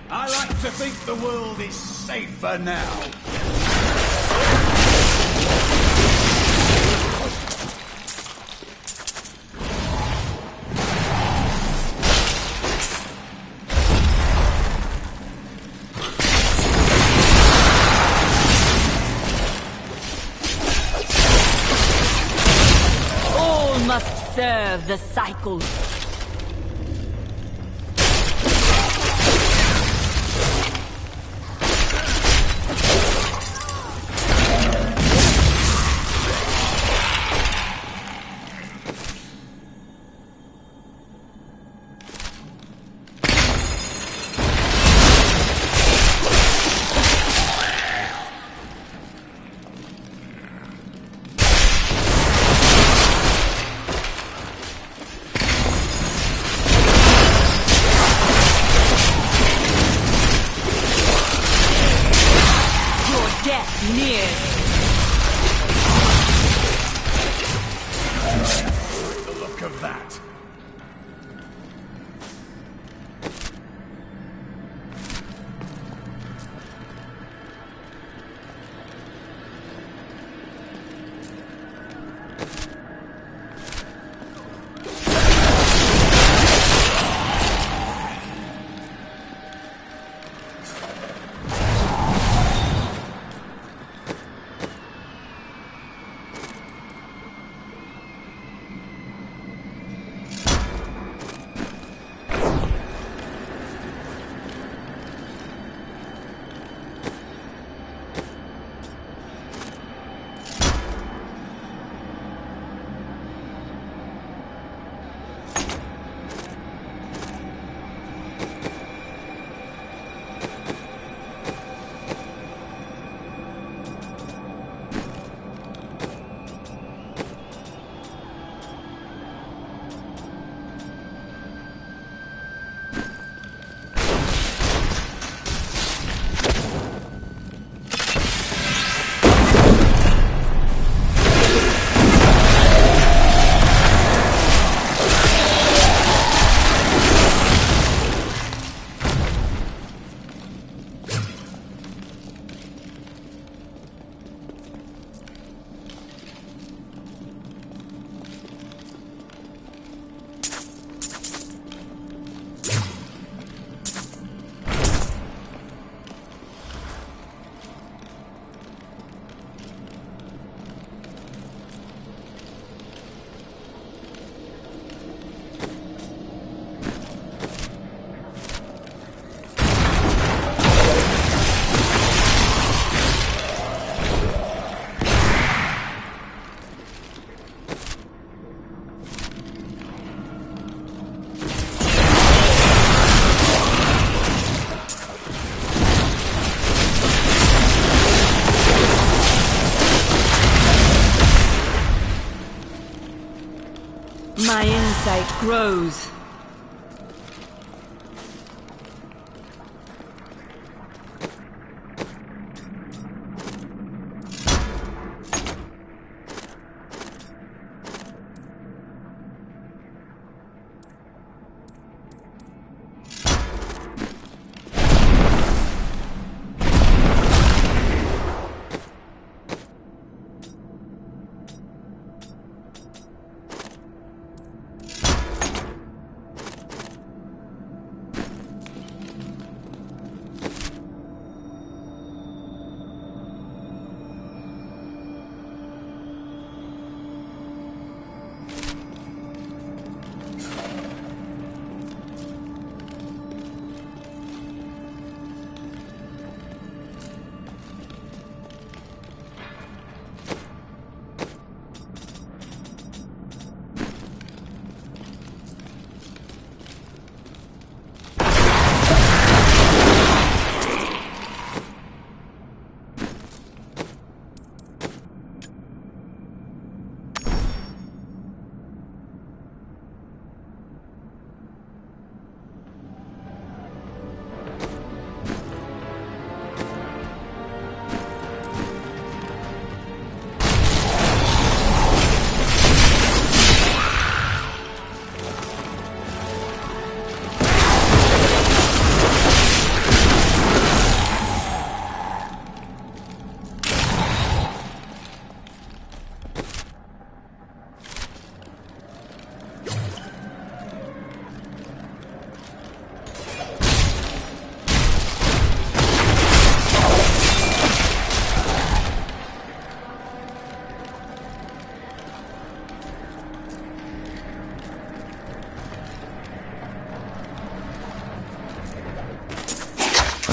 I like to think the world is safer now. All must serve the cycle. The look of that. My insight grows.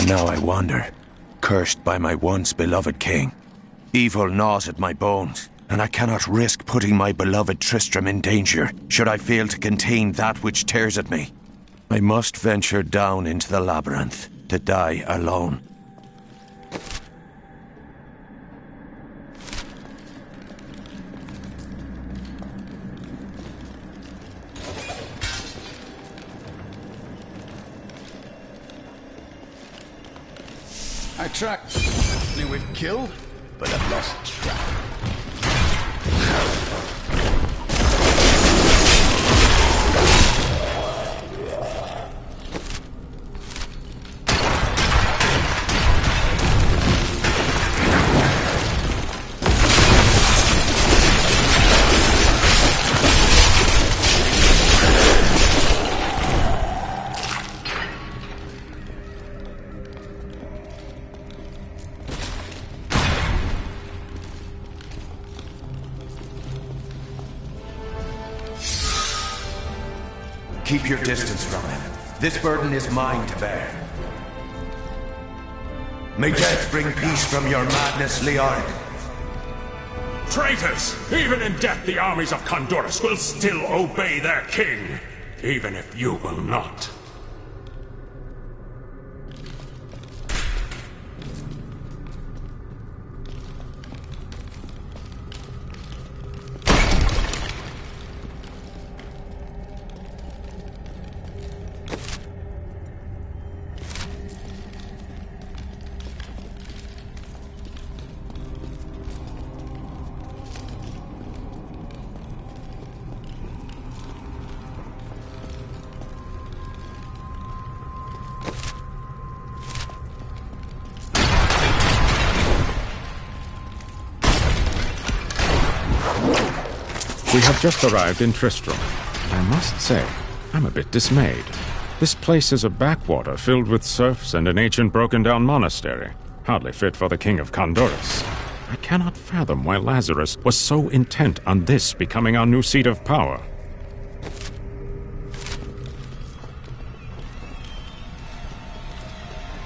And now I wander, cursed by my once beloved king. Evil gnaws at my bones, and I cannot risk putting my beloved Tristram in danger, should I fail to contain that which tears at me. I must venture down into the labyrinth, to die alone. I tracked. Knew we've killed, but I've lost track. Keep your distance from him. This burden is mine to bear. May death bring peace from your madness, Leoric. Traitors! Even in death, the armies of Condorus will still obey their king, even if you will not. We have just arrived in Tristram. I must say, I'm a bit dismayed. This place is a backwater filled with serfs and an ancient broken-down monastery, hardly fit for the king of Condorus. I cannot fathom why Lazarus was so intent on this becoming our new seat of power.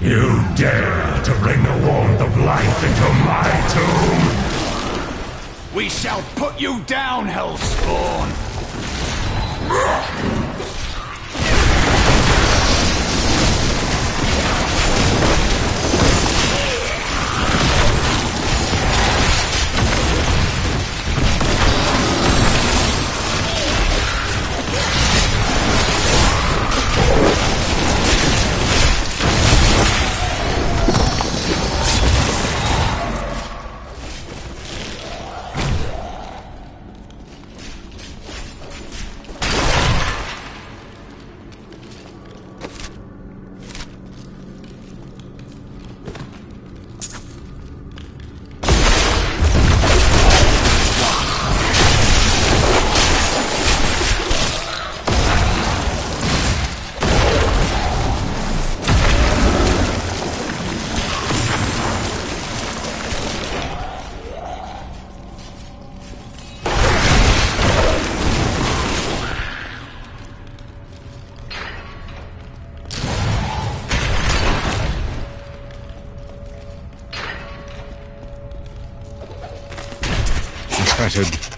You dare to bring the warmth of life into my tomb? We shall put you down, Hellspawn!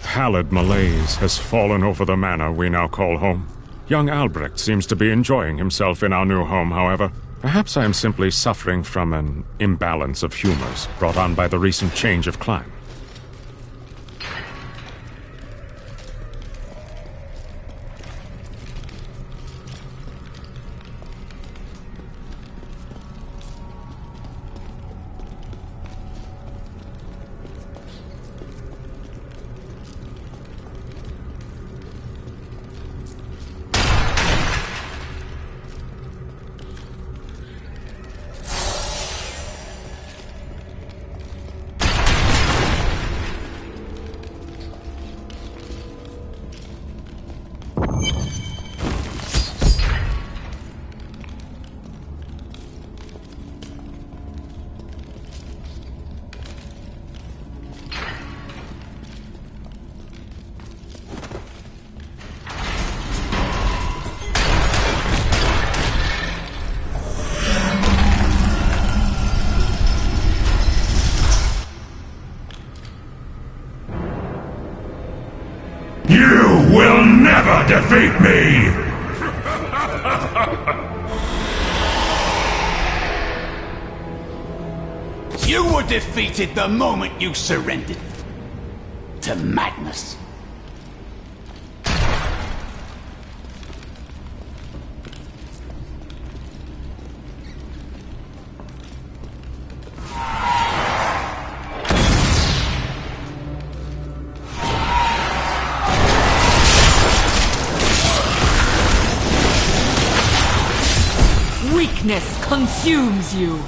Pallid malaise has fallen over the manor we now call home. Young Albrecht seems to be enjoying himself in our new home, however. Perhaps I am simply suffering from an imbalance of humors brought on by the recent change of climate. defeat me! You were defeated the moment you surrendered to madness. Weakness consumes you.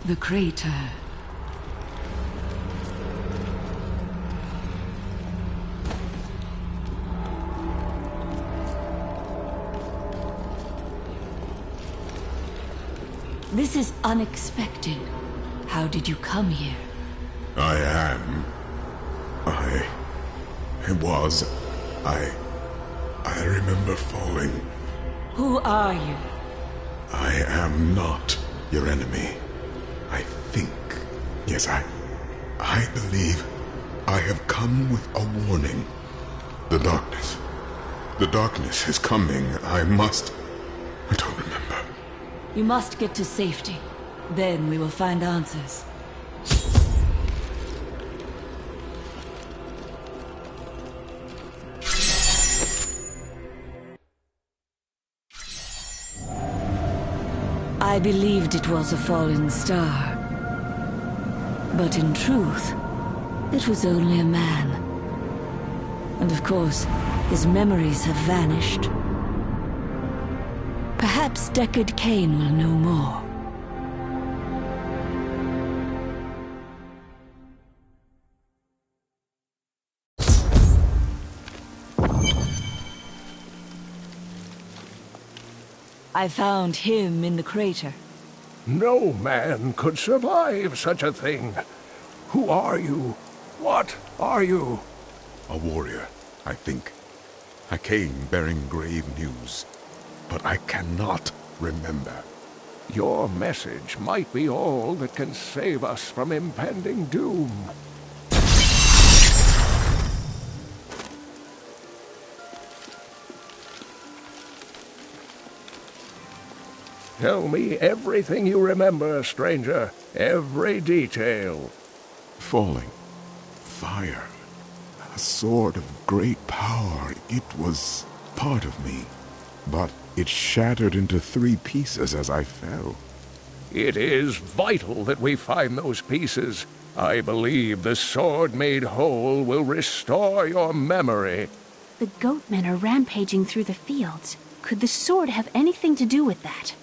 The crater. This is unexpected. How did you come here? I remember falling. Who are you? I am not your enemy. I think. Yes, I believe I have come with a warning. The darkness. The darkness is coming. I don't remember. You must get to safety. Then we will find answers. I believed it was a fallen star. But in truth, it was only a man. And of course, his memories have vanished. Perhaps Deckard Cain will know more. I found him in the crater. No man could survive such a thing. Who are you? What are you? A warrior, I think. I came bearing grave news, but I cannot remember. Your message might be all that can save us from impending doom. Tell me everything you remember, stranger. Every detail. Falling. Fire. A sword of great power. It was part of me. But it shattered into 3 pieces as I fell. It is vital that we find those pieces. I believe the sword made whole will restore your memory. The goatmen are rampaging through the fields. Could the sword have anything to do with that?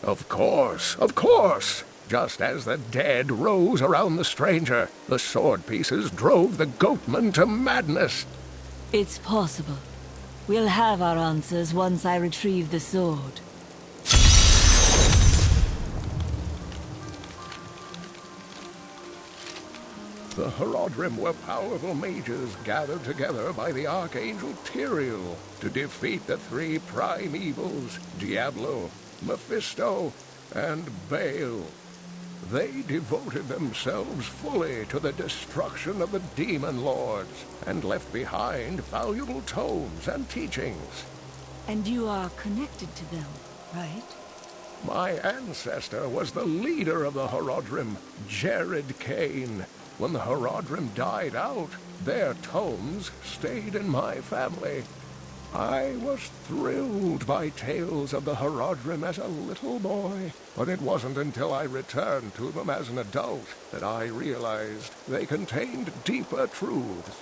Of course, of course. Just as the dead rose around the stranger, the sword pieces drove the goatman to madness. It's possible. We'll have our answers once I retrieve the sword. The Horodrim were powerful mages gathered together by the Archangel Tyrael to defeat the three prime evils, Diablo, Mephisto, and Baal. They devoted themselves fully to the destruction of the demon lords and left behind valuable tomes and teachings. And you are connected to them, right? My ancestor was the leader of the Horodrim, Jared Kane. When the Horodrim died out, their tomes stayed in my family. I was thrilled by tales of the Horodrim as a little boy, but it wasn't until I returned to them as an adult that I realized they contained deeper truths.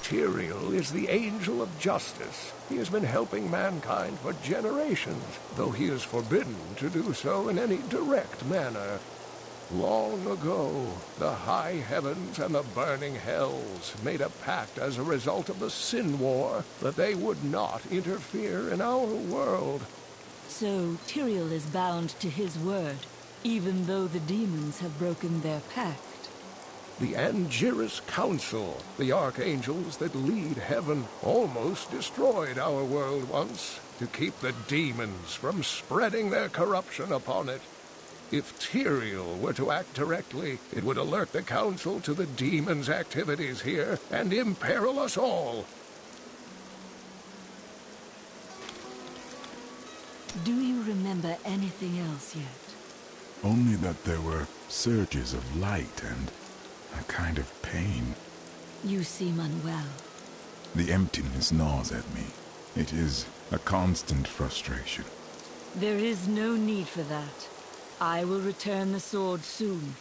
Tyrael is the angel of justice. He has been helping mankind for generations, though he is forbidden to do so in any direct manner. Long ago, the high heavens and the burning hells made a pact as a result of the Sin War that they would not interfere in our world. So Tyrael is bound to his word, even though the demons have broken their pact. The Angiris Council, the archangels that lead heaven, almost destroyed our world once to keep the demons from spreading their corruption upon it. If Tyrael were to act directly, it would alert the Council to the demons' activities here and imperil us all. Do you remember anything else yet? Only that there were surges of light and a kind of pain. You seem unwell. The emptiness gnaws at me. It is a constant frustration. There is no need for that. I will return the sword soon,